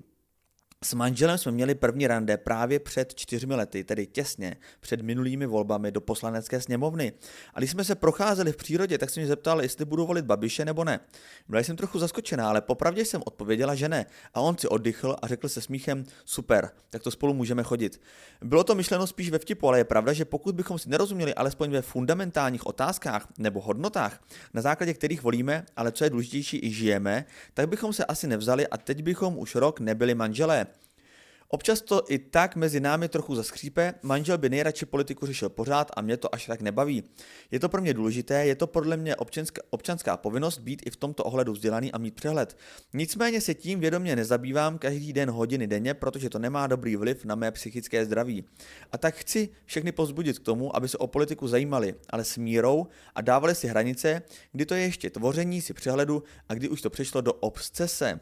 [SPEAKER 2] S manželem jsme měli první rande právě před 4 lety, tedy těsně před minulými volbami do poslanecké sněmovny. A když jsme se procházeli v přírodě, tak se mě zeptal, jestli budu volit Babiše nebo ne. Byla jsem trochu zaskočená, ale popravdě jsem odpověděla, že ne. A on si oddychl a řekl se smíchem, super, tak to spolu můžeme chodit. Bylo to myšleno spíš ve vtipu, ale je pravda, že pokud bychom si nerozuměli alespoň ve fundamentálních otázkách nebo hodnotách, na základě kterých volíme, ale co je důležitější i žijeme, tak bychom se asi nevzali a teď bychom už rok nebyli manželé. Občas to i tak mezi námi trochu zaskřípe, manžel by nejradši politiku řešil pořád a mě to až tak nebaví. Je to pro mě důležité, je to podle mě občanská povinnost být i v tomto ohledu vzdělaný a mít přehled. Nicméně se tím vědomě nezabývám každý den hodiny denně, protože to nemá dobrý vliv na mé psychické zdraví. A tak chci všechny povzbudit k tomu, aby se o politiku zajímali, ale s mírou a dávali si hranice, kdy to je ještě tvoření si přehledu a kdy už to přešlo do obsese.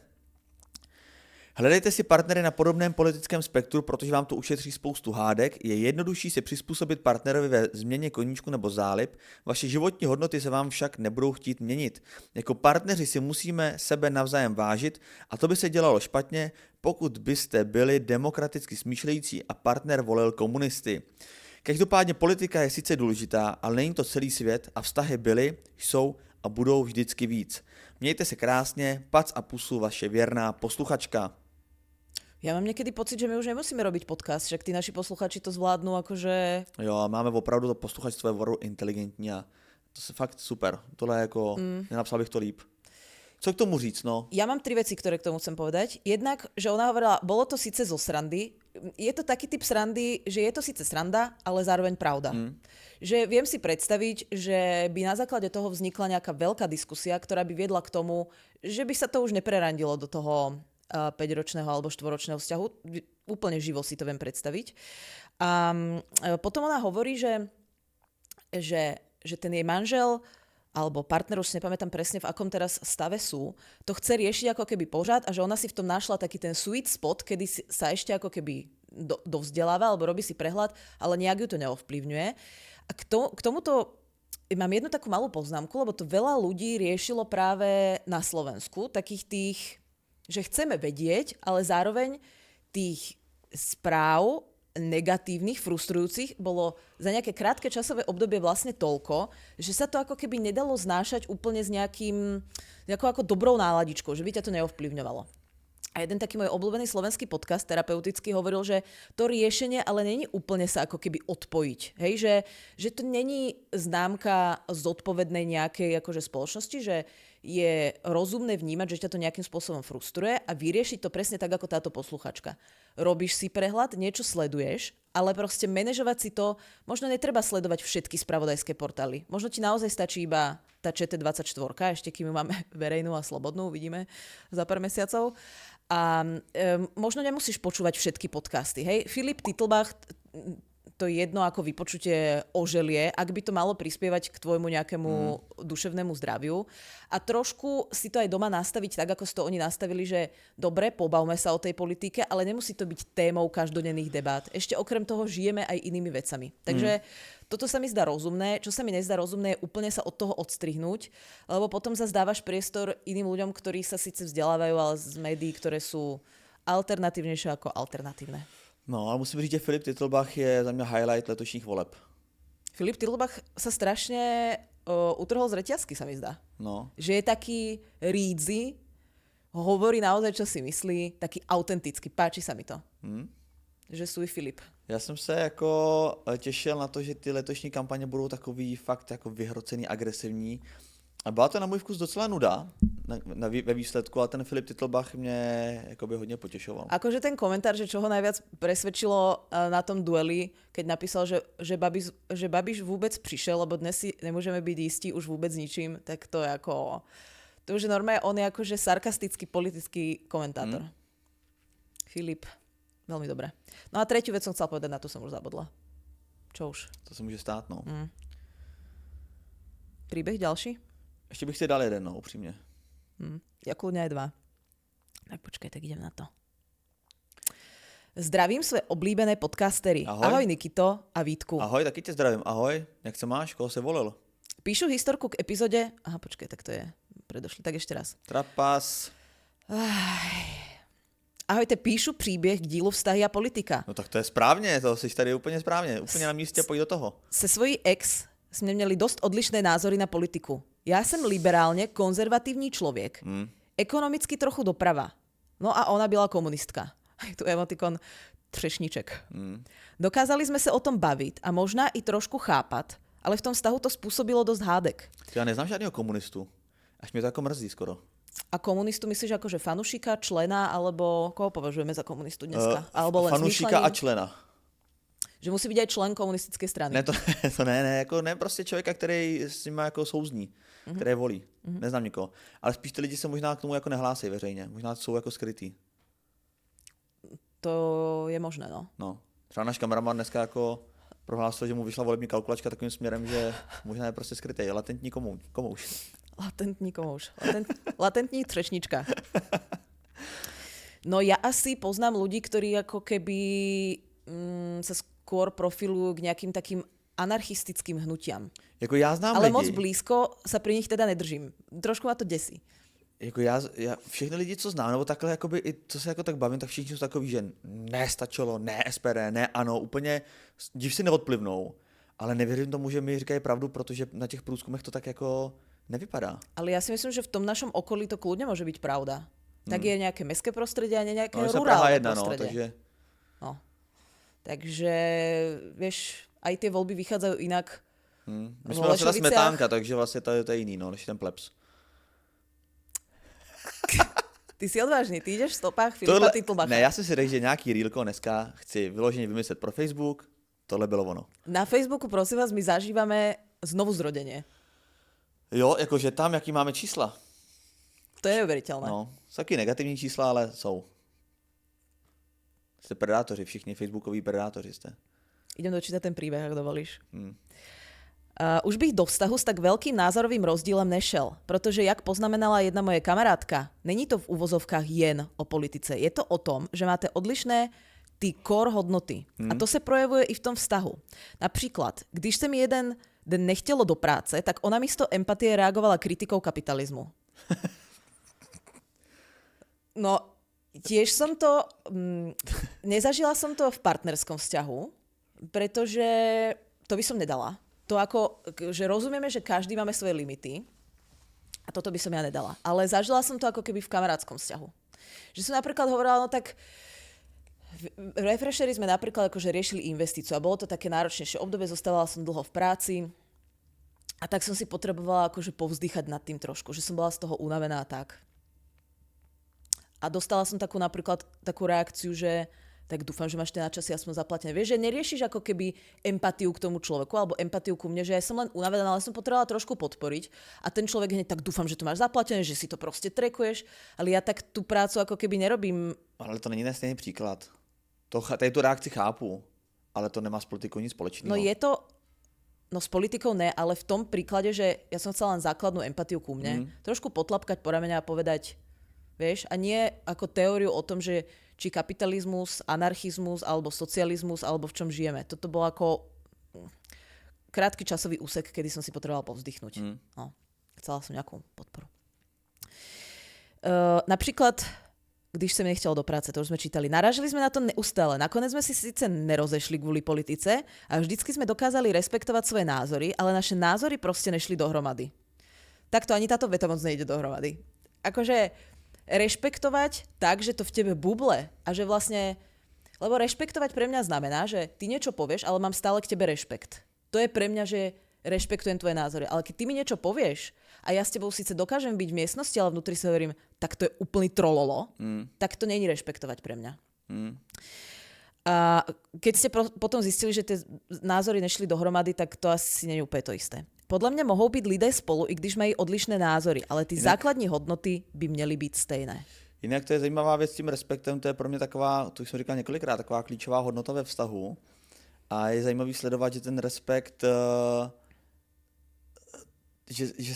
[SPEAKER 2] Hledejte si partnery na podobném politickém spektru, protože vám to ušetří spoustu hádek, je jednodušší si přizpůsobit partnerovi ve změně koníčku nebo zálib, vaše životní hodnoty se vám však nebudou chtít měnit. Jako partneři si musíme sebe navzájem vážit a to by se dělalo špatně, pokud byste byli demokraticky smýšlející a partner volil komunisty. Každopádně politika je sice důležitá, ale není to celý svět a vztahy byly, jsou a budou vždycky víc. Mějte se krásně, pac a pusu, vaše věrná posluchačka.
[SPEAKER 1] Ja mám niekedy pocit, že my už nemusíme robiť podcast, však tí naši posluchači to zvládnu akože...
[SPEAKER 2] Jo, máme opravdu to posluchačstvo je opravdu inteligentní a to je fakt super. Tohle je ako, nenapsal bych to líp. Co k tomu říct, no?
[SPEAKER 1] Ja mám 3 veci, ktoré k tomu chcem povedať. Jednak, že ona hovorila, bolo to síce zo srandy, je to taký typ srandy, že je to síce sranda, ale zároveň pravda. Že viem si predstaviť, že by na základe toho vznikla nejaká veľká diskusia, ktorá by viedla k tomu, že by sa to už neprerandilo do toho 5-ročného alebo 4-ročného vzťahu. Úplne živo si to viem predstaviť. A potom ona hovorí, že ten jej manžel alebo partner, už si nepamätám presne, v akom teraz stave sú, to chce riešiť ako keby pořád a že ona si v tom našla taký ten sweet spot, kedy sa ešte ako keby dovzdeláva alebo robí si prehľad, ale nejak ju to neovplyvňuje. A k tomuto mám jednu takú malú poznámku, lebo to veľa ľudí riešilo práve na Slovensku, takých tých, že chceme vedieť, ale zároveň tých správ negatívnych, frustrujúcich bolo za nejaké krátke časové obdobie vlastne toľko, že sa to ako keby nedalo znášať úplne s nejakou ako dobrou náladičkou, že by ťa to neovplyvňovalo. A jeden taký môj obľúbený slovenský podcast terapeutický hovoril, že to riešenie ale není úplne sa ako keby odpojiť. Hej? Že to není známka zodpovednej nejakej akože spoločnosti, že je rozumné vnímať, že ťa to nejakým spôsobom frustruje a vyriešiť to presne tak, ako táto posluchačka. Robíš si prehľad, niečo sleduješ, ale proste manažovať si to, možno netreba sledovať všetky spravodajské portály. Možno ti naozaj stačí iba tá ČT24, ešte kým ju máme verejnú a slobodnú, uvidíme za pár mesiacov. A možno nemusíš počúvať všetky podcasty. Hej? Filip Titlbach to jedno ako vypočutie oželie, ak by to malo prispievať k tvojmu nejakému duševnému zdraviu. A trošku si to aj doma nastaviť tak, ako si to oni nastavili, že dobre, pobavme sa o tej politike, ale nemusí to byť témou každodenných debát. Ešte okrem toho žijeme aj inými vecami. Takže toto sa mi zdá rozumné. Čo sa mi nezdá rozumné, je úplne sa od toho odstrihnúť, lebo potom zase dávaš priestor iným ľuďom, ktorí sa síce vzdelávajú, ale z médií, ktoré sú alternatívnejšie ako alternatívne.
[SPEAKER 2] No, ale musím říct, že Filip Titlbach je za mňa highlight letošních voleb.
[SPEAKER 1] Filip Titlbach sa strašne utrhol z reťazky, sa mi zdá.
[SPEAKER 2] No.
[SPEAKER 1] Že je taký rídzy, hovorí naozaj, čo si myslí, taký autentický. Páči sa mi to. Že svůj Filip.
[SPEAKER 2] Já jsem se jako těšil na to, že ty letošní kampaně budou takový fakt jako vyhrocený, agresivní. A byla to na můj vkus docela nuda ve výsledku, ale ten Filip Titlbach mě jakoby hodně potěšoval.
[SPEAKER 1] Akože ten komentár, že čo ho najviac presvedčilo na tom dueli, keď napísal, že Babiš vôbec prišiel, lebo dnes si nemôžeme byť istí už vôbec ničím, tak to je ako... To už je normálne, on je akože sarkastický politický komentátor. Filip, veľmi dobré. No a tretiu vec som chcela povedať, na to som už zabudla. Čo už?
[SPEAKER 2] To se může stát, no.
[SPEAKER 1] Príbeh ďalší?
[SPEAKER 2] Ještě bych si dal jeden, no, upřímně.
[SPEAKER 1] Ja kľudne aj 2. Tak počkaj, tak idem na to. Zdravím své oblíbené podcastery. Ahoj Nikito a Vítku.
[SPEAKER 2] Ahoj, taky tě zdravím. Ahoj, jak se máš? Koho se volil?
[SPEAKER 1] Píšu historku k epizode... Aha, počkaj, tak to je predošli. Tak ešte raz.
[SPEAKER 2] Trapas.
[SPEAKER 1] Ahojte, píšu příběh k dílu Vztahy a politika.
[SPEAKER 2] No tak to je správně, to jsi tady úplně správně. Úplně na místě, pojď do toho.
[SPEAKER 1] Se svojí ex jsme měli dost odlišné názory na politiku. Já jsem liberálně konzervativní člověk, ekonomicky trochu doprava. No a ona byla komunistka. Je tu emotikon třešniček. Dokázali jsme se o tom bavit a možná i trošku chápat, ale v tom vztahu to způsobilo dost hádek.
[SPEAKER 2] Já neznám žádného komunistu. Až mě to jako mrzí skoro.
[SPEAKER 1] A komunistu myslíš akože fanušika, člena, alebo koho považujeme za komunistu dneska? Alebo len
[SPEAKER 2] fanušika a člena.
[SPEAKER 1] Že musí byť aj člen komunistické strany.
[SPEAKER 2] Ne, to ne, jako ne prostě člověka, který s nima jako souzní, které volí. Neznám nikoho. Ale spíš ty lidi se možná k tomu jako nehlásí veřejně. Možná jsou jako skrytý.
[SPEAKER 1] To je možné, no.
[SPEAKER 2] No. Třeba náš kameraman dneska jako prohlásil, že mu vyšla volební kalkulačka takovým směrem, že možná je prostě skrytý. Latentní komouš.
[SPEAKER 1] Latentní komouš. Latentní třešnička. No ja asi poznám ľudí, ktorí ako keby sa skôr profilujú k nejakým takým anarchistickým hnutiam.
[SPEAKER 2] Jako já znám
[SPEAKER 1] ale
[SPEAKER 2] lidi.
[SPEAKER 1] moc blízko sa pri nich teda nedržím. Trošku ma to desí.
[SPEAKER 2] Jako já všechny lidi, co znám, nebo takhle, jakoby, i co se jako tak bavím, tak všichni jsou takový, že ne stačilo, ne SPD, ne ano, úplně div si neodplivnou. Ale nevěřím tomu, že mi říkají pravdu, protože na těch průzkumech to tak jako nevypadá.
[SPEAKER 1] Ale ja si myslím, že v tom našom okolí to kľudne môže byť pravda. Tak je nejaké mestské prostredie a nie nejaké rurálne prostredie. No. Takže, vieš, aj tie voľby vychádzajú inak.
[SPEAKER 2] My jsme vlastně ta smetánka, takže vlastně to je jiný, no, než ten plebs.
[SPEAKER 1] Ty si odvážný, ty ideš v stopách Filipa Titlbacha.
[SPEAKER 2] Ne, já jsem si řekl, že nějaký reelko dneska chci vyloženě vymyslet pro Facebook, tohle bylo ono.
[SPEAKER 1] Na Facebooku, prosím vás, my zažívame znovu zrodenie.
[SPEAKER 2] Jo, jakože tam, jaký máme čísla.
[SPEAKER 1] To je neuveriteľné.
[SPEAKER 2] No, jsou taky negativní čísla, ale jsou. Jste predátoři, všichni facebookoví predátoři jste.
[SPEAKER 1] Idem dočítať ten príbeh, ak dovolíš. Už bych do vztahu s tak veľkým názorovým rozdílem nešel, protože, jak poznamenala jedna moje kamarádka, není to v uvozovkách jen o politice. Je to o tom, že máte odlišné ty core hodnoty. A to se projevuje i v tom vztahu. Například, když se mi jeden den nechtělo do práce, tak ona místo empatie reagovala kritikou kapitalismu. No, tiež som to... nezažila som to v partnerskom vzťahu, pretože to by som nedala. To ako, že rozumieme, že každý máme svoje limity a toto by som ja nedala. Ale zažila som to ako keby v kamarátskom vzťahu. Že som napríklad hovorila, no tak v Refreshery sme napríklad akože riešili investíciu a bolo to také náročnejšie obdobie, zostávala som dlho v práci a tak som si potrebovala akože povzdychať nad tým trošku, že som bola z toho unavená tak. A dostala som napríklad takú reakciu, že tak dúfam, že máš tie načasy aspoň zaplatené. Vieš, že neriešiš ako keby empatiu k tomu človeku alebo empatiu ku mne, že ja som len unavená, ale som potrebovala trošku podporiť a ten človek hneď tak dúfam, že to máš zaplatené, že si to proste trackuješ, ale ja tak tú prácu ako keby nerobím.
[SPEAKER 2] Ale to není stejný příklad. Tady tu reakci chápu, ale to nemá s politikou nic společného.
[SPEAKER 1] No je to, no s politikou ne, ale v tom príklade, že ja som chcela len základnú empatiu ku mne, trošku potlapkať po ramene a povedať, vieš, a nie ako teóriu o tom, že či kapitalizmus, anarchizmus, alebo socializmus, alebo v čom žijeme. Toto bol ako krátky časový úsek, kedy som si potrebovala povzdychnúť. No, chcela som nejakú podporu. Napríklad, když sa mi nechťalo do práce, to už sme čítali. Narážili sme na to neustále. Nakoniec sme si síce nerozešli kvôli politice a vždycky sme dokázali rešpektovať svoje názory, ale naše názory proste nešli dohromady. Takto ani táto veta moc nejde dohromady. Akože rešpektovať tak, že to v tebe buble a že vlastne... Lebo rešpektovať pre mňa znamená, že ty niečo povieš, ale mám stále k tebe rešpekt. To je pre mňa, že rešpektujem tvoje názory. Ale keď ty mi niečo povieš a ja s tebou síce dokážem byť v miestnosti, ale vnútri sa hovorím, tak to je úplný trololo, tak to není rešpektovať pre mňa. A keď ste potom zistili, že tie názory nešli dohromady, tak to asi nie je úplne to isté. Podľa mňa mohou byť lidé spolu, i když mají odlišné názory, ale ty základní hodnoty by měly být stejné.
[SPEAKER 2] Jinak to je zajímavá věc s tím respektem, to je pro mě taková, to už jsem říkal několikrát, taková klíčová hodnota ve vztahu. A je zajímavý sledovat, že ten respekt, že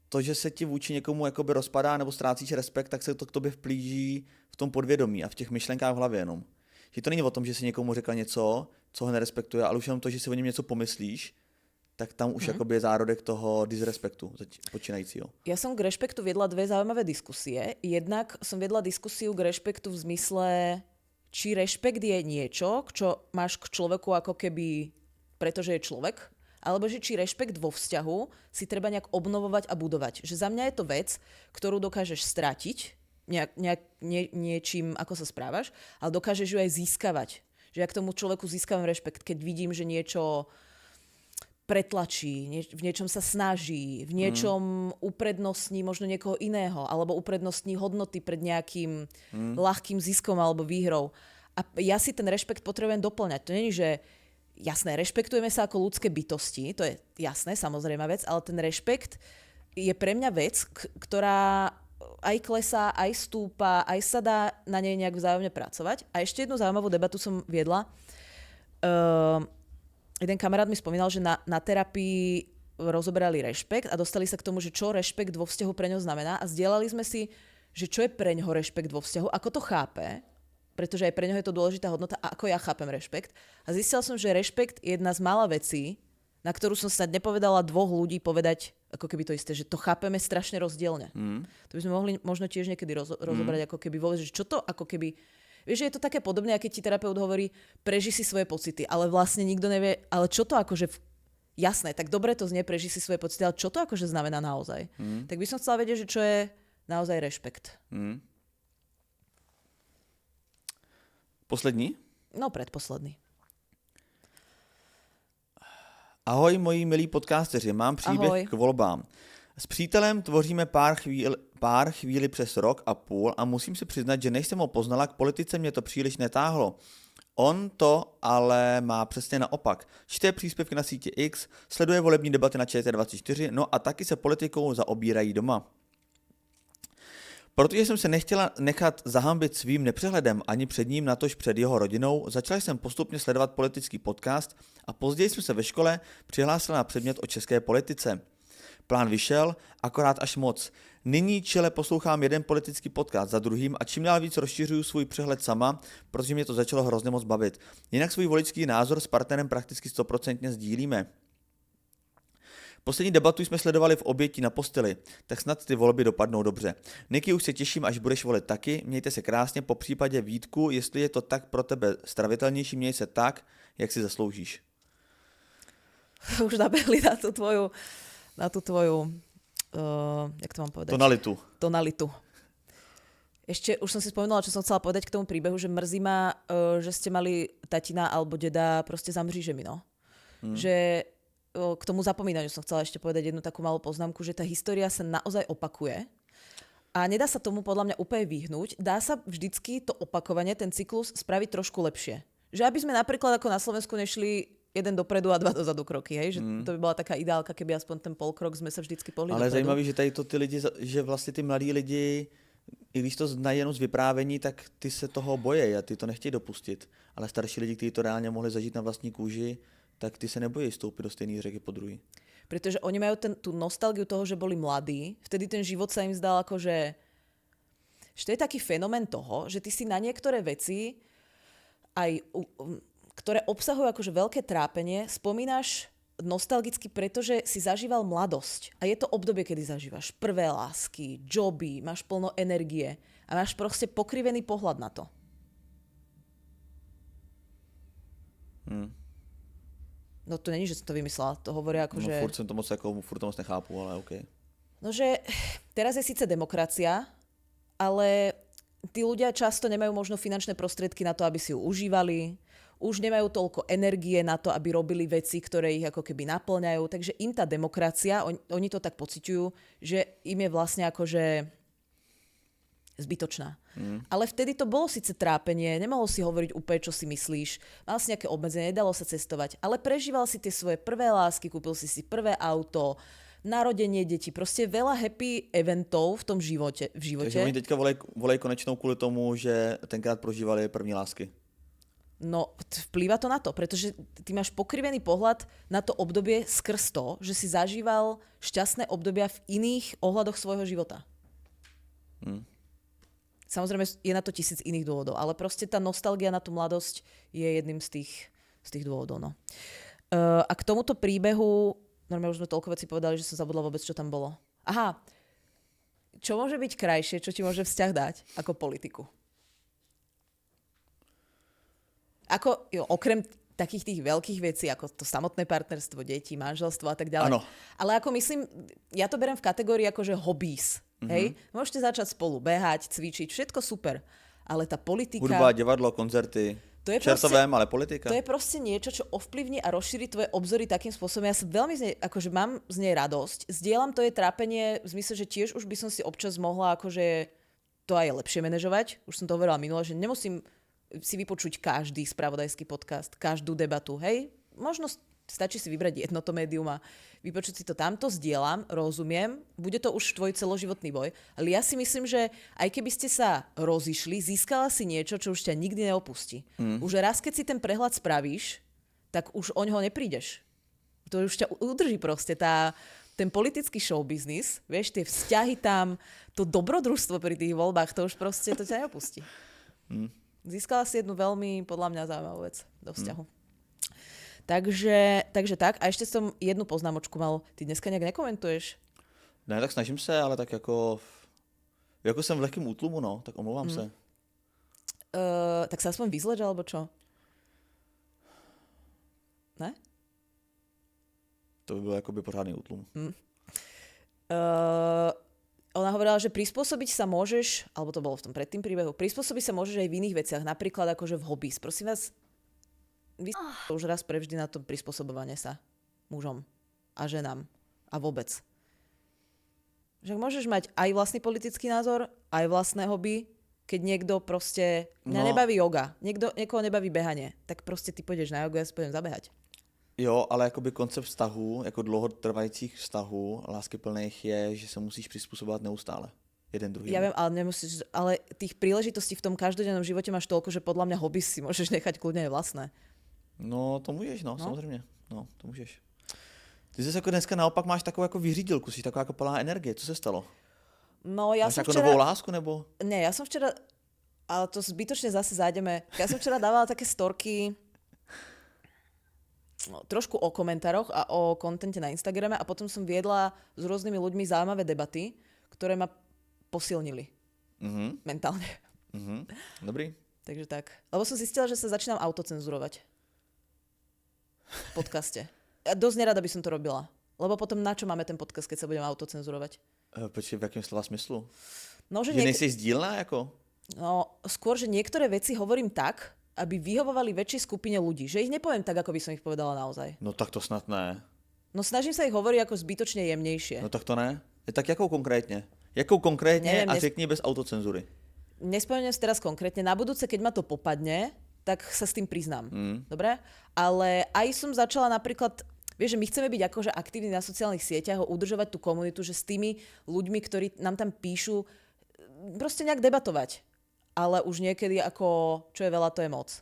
[SPEAKER 2] to, že se ti vůči někomu jakoby rozpadá nebo ztrácíš respekt, tak se to k tobě vplíží v tom podvědomí a v těch myšlenkách v hlavě jenom. Že to není o tom, že si někomu řekla něco, co ho nerespektuje, ale už jenom to, že si o něm něco pomyslíš, tak tam už akoby je zárodek toho disrespektu počínajícího.
[SPEAKER 1] Ja som k rešpektu viedla dve zaujímavé diskusie. Jednak som viedla diskusiu k rešpektu v zmysle, či rešpekt je niečo, čo máš k človeku ako keby, pretože je človek, alebo že či rešpekt vo vzťahu si treba nejak obnovovať a budovať. Že za mňa je to vec, ktorú dokážeš stratiť niečím, ako sa správaš, ale dokážeš ju aj získavať. Že ja k tomu človeku získavam rešpekt, keď vidím, že niečo pretlačí, v niečom sa snaží, v niečom uprednostní možno niekoho iného, alebo uprednostní hodnoty pred nejakým ľahkým ziskom alebo výhrou. A ja si ten rešpekt potrebujem doplňať. To nie je, že jasné, rešpektujeme sa ako ľudské bytosti, to je jasné, samozrejme vec, ale ten rešpekt je pre mňa vec, ktorá aj klesá, aj stúpa, aj sa dá na nej nejak vzájomne pracovať. A ešte jednu zaujímavú debatu som viedla. Jeden kamarát mi spomínal, že na terapii rozoberali rešpekt a dostali sa k tomu, že čo rešpekt vo vzťahu pre ňo znamená a zdieľali sme si, že čo je pre ňoho rešpekt vo vzťahu, ako to chápe, pretože aj pre ňoho je to dôležitá hodnota a ako ja chápem rešpekt. A zistila som, že rešpekt je jedna z mála vecí, na ktorú som snad nepovedala dvoch ľudí povedať ako keby to isté, že to chápeme strašne rozdielne. To by sme mohli možno tiež niekedy rozobrať ako keby vôbec, že čo to ako keby... Vieš, že je to také podobné, keď ti terapeut hovorí, preži si svoje pocity, ale vlastne nikto nevie, ale čo to akože... Jasné, tak dobre to znie, preži si svoje pocity, ale čo to akože znamená naozaj? Tak by som chcela vedieť, že čo je naozaj rešpekt.
[SPEAKER 2] Poslední?
[SPEAKER 1] No, predposledný.
[SPEAKER 2] Ahoj, moji milí podcasteři, mám příběh k volbám. S přítelem tvoříme pár chvíli přes rok a půl a musím si přiznat, že než jsem ho poznala, k politice mě to příliš netáhlo. On to ale má přesně naopak. Čte příspěvky na síti X, sleduje volební debaty na ČT24, no a taky se politikou zaobírají doma. Protože jsem se nechtěla nechat zahambit svým nepřehledem ani před ním, natož před jeho rodinou, začala jsem postupně sledovat politický podcast a později jsem se ve škole přihlásila na předmět o české politice. Plán vyšel, akorát až moc. Nyní čile poslouchám jeden politický podcast za druhým a čím dál víc rozšiřuju svůj přehled sama, protože mě to začalo hrozně moc bavit. Jinak svůj voličský názor s partnerem prakticky 100% sdílíme. Poslední debatu jsme sledovali v oběti na posteli, tak snad ty volby dopadnou dobře. Niky, už se těším, až budeš volit taky, mějte se krásně, po případě Vítku, jestli je to tak pro tebe stravitelnější, měj se tak, jak si zasloužíš.
[SPEAKER 1] Už nabehli na tú tvoju, jak to mám povedať? Tonalitu. Ešte už som si spomenula, čo som chcela povedať k tomu príbehu, že mrzí ma, že ste mali tatina alebo deda proste za mřížemi, no. Že k tomu zapomínaniu som chcela ešte povedať jednu takú malú poznámku, že tá história sa naozaj opakuje a nedá sa tomu podľa mňa úplne vyhnúť. Dá sa vždycky to opakovanie, ten cyklus spraviť trošku lepšie. Že aby sme napríklad ako na Slovensku nešli jeden dopredu a dva dozadu kroky, hej? Že to by bola taká ideálka, keby aspoň ten polkrok sme sa vždycky pohli
[SPEAKER 2] Ale
[SPEAKER 1] dopredu.
[SPEAKER 2] zajímavý, že tady to ty lidi, že vlastně ty mladí lidi i když to znají jenom z vyprávění, tak ty se toho bojí a ty to nechtějí dopustit. Ale starší lidi, kteří to reálně mohli zažít na vlastní kůži, tak ty se nebojí vstoupit do stejné řeky po druhý.
[SPEAKER 1] Pretože oni majú tú nostalgiu toho, že boli mladí, vtedy ten život sa im zdal ako, že to je taký fenomén toho, že ty si na niektoré veci, aj ktoré obsahujú akože veľké trápenie, spomínaš nostalgicky, pretože si zažíval mladosť. A je to obdobie, kedy zažívaš prvé lásky, joby, máš plno energie a máš proste pokrivený pohľad na to. No to není, že som to vymyslela, to hovoria ako, že...
[SPEAKER 2] No furt to moc nechápu, ale OK.
[SPEAKER 1] No že teraz je síce demokracia, ale tí ľudia často nemajú možno finančné prostriedky na to, aby si ju užívali, už nemajú toľko energie na to, aby robili veci, ktoré ich ako keby naplňajú, takže im tá demokracia, oni to tak pociťujú, že im je vlastne akože zbytočná. Ale vtedy to bolo síce trápenie, nemohol si hovoriť úplne, čo si myslíš, mal si nejaké obmedzenie, nedalo sa cestovať, ale prežíval si tie svoje prvé lásky, kúpil si prvé auto, narodenie detí, proste veľa happy eventov v tom živote.
[SPEAKER 2] Takže oni teďka volej konečnou kvôli tomu, že tenkrát prožívali první lásky.
[SPEAKER 1] No, vplýva to na to, pretože ty máš pokrivený pohľad na to obdobie skrz to, že si zažíval šťastné obdobia v iných ohľadoch svojho života. Samozrejme, je na to 1000 iných dôvodov, ale proste tá nostalgia na tú mladosť je jedným z tých dôvodov. No. A k tomuto príbehu, normálne už sme toľko vecí povedali, že som zabudla vôbec, čo tam bolo. Aha, čo môže byť krajšie, čo ti môže vzťah dať ako politiku? Okrem takých tých veľkých vecí, ako to samotné partnerstvo, deti, manželstvo a tak ďalej.
[SPEAKER 2] Ano.
[SPEAKER 1] Ale ako myslím, ja to berem v kategórii akože hobbies. Hej? Môžete začať spolu behať, cvičiť, všetko super. Ale tá politika...
[SPEAKER 2] Hudba, divadlo, koncerty, čertovém, ale politika.
[SPEAKER 1] To je proste niečo, čo ovplyvní a rozšíri tvoje obzory takým spôsobom. Ja sa veľmi akože mám z nej radosť. Zdieľam to je trápenie v zmysle, že tiež už by som si občas mohla akože to aj lepšie manažovať. Už som to hovorila minule, že nemusím si vypočuť každý spravodajský podcast, každú debatu, hej? Možno stačí si vybrať jedno to médium a vypočuť si to tamto, zdieľam, rozumiem, bude to už tvoj celoživotný boj, ale ja si myslím, že aj keby ste sa rozišli, získala si niečo, čo už ťa nikdy neopustí. Už raz, keď si ten prehľad spravíš, tak už oňho neprídeš. To už ťa udrží proste, ten politický showbiznis, vieš, tie vzťahy tam, to dobrodružstvo pri tých voľbách, to už proste to ťa neopustí. Získala si jednu veľmi, podľa mňa, zaujímavú vec do vzťahu. Takže tak. A ešte som jednu poznámočku mal. Ty dneska nejak nekomentuješ?
[SPEAKER 2] Ne, tak snažím se, ale tak jako jsem v lehkém útlumu, no, tak omlouvám se.
[SPEAKER 1] Tak sa aspoň vyzleč, alebo čo? Ne?
[SPEAKER 2] To by byl jakoby pořádný útlum.
[SPEAKER 1] Ona hovorila, že prispôsobiť sa môžeš, alebo to bolo v tom predtým príbehu, prispôsobiť sa môžeš aj v iných veciach, napríklad akože v hobbies. Prosím vás, vy už raz prevždy na to prispôsobovanie sa mužom a ženám a vôbec. Že môžeš mať aj vlastný politický názor, aj vlastné hobby, keď niekto proste... Mňa nebaví yoga, niekoho nebaví behanie, tak proste ty pôjdeš na jogu a ja si pôjdem zabehať.
[SPEAKER 2] Jo, ale jakoby koncept vztahů, jako dlouhotrvajících vztahů, láskyplných je, že se musíš přizpůsobovat neustále. Jeden druhý.
[SPEAKER 1] Ja viem, ale nemusíš, ale tých príležitostí v tom každodennom živote máš toľko, že podľa mňa hobby si môžeš nechať kľudne aj vlastné.
[SPEAKER 2] No, to můžeš, no, samozřejmě. No, to můžeš. Ty jsi jako dneska naopak máš takovou jako vyřídilku, jsi taková jako plná energie. Co se stalo?
[SPEAKER 1] No, ja
[SPEAKER 2] máš
[SPEAKER 1] som
[SPEAKER 2] jako
[SPEAKER 1] včera...
[SPEAKER 2] novou lásku, nebo?
[SPEAKER 1] Nie, ja som včera... Ale to zbytočne zase zájdeme. Ja som včera dávala také storky trošku o komentároch a o kontente na Instagrame a potom som viedla s rôznymi ľuďmi zaujímavé debaty, ktoré ma posilnili. Mentálne.
[SPEAKER 2] Dobrý.
[SPEAKER 1] Takže tak. Lebo som zistila, že sa začínam autocenzurovať v podcaste. A dosť nerada by som to robila. Lebo potom na čo máme ten podcast, keď sa budeme autocenzurovať?
[SPEAKER 2] Počkej, v jakém slova smyslu?
[SPEAKER 1] No, že
[SPEAKER 2] nejsi sdílná, jako?
[SPEAKER 1] No, skôr, že niektoré veci hovorím tak, aby vyhovovali väčšej skupine ľudí. Že ich nepoviem tak, ako by som ich povedala naozaj.
[SPEAKER 2] No tak to snad ne.
[SPEAKER 1] No snažím sa ich hovoriť ako zbytočne jemnejšie.
[SPEAKER 2] No tak to ne. Tak jakou konkrétne? Jakou konkrétne a řekni bez autocenzury.
[SPEAKER 1] Nespomeniem si teraz konkrétne. Na budúce, keď ma to popadne, tak sa s tým priznám. Dobre? Ale aj som začala napríklad... Vieš, že my chceme byť akože aktívni na sociálnych sieťach a udržovať tú komunitu, že s tými ľuďmi, ktorí nám tam píšu, proste nejak debatovať. Ale už niekedy ako, čo je veľa, to je moc.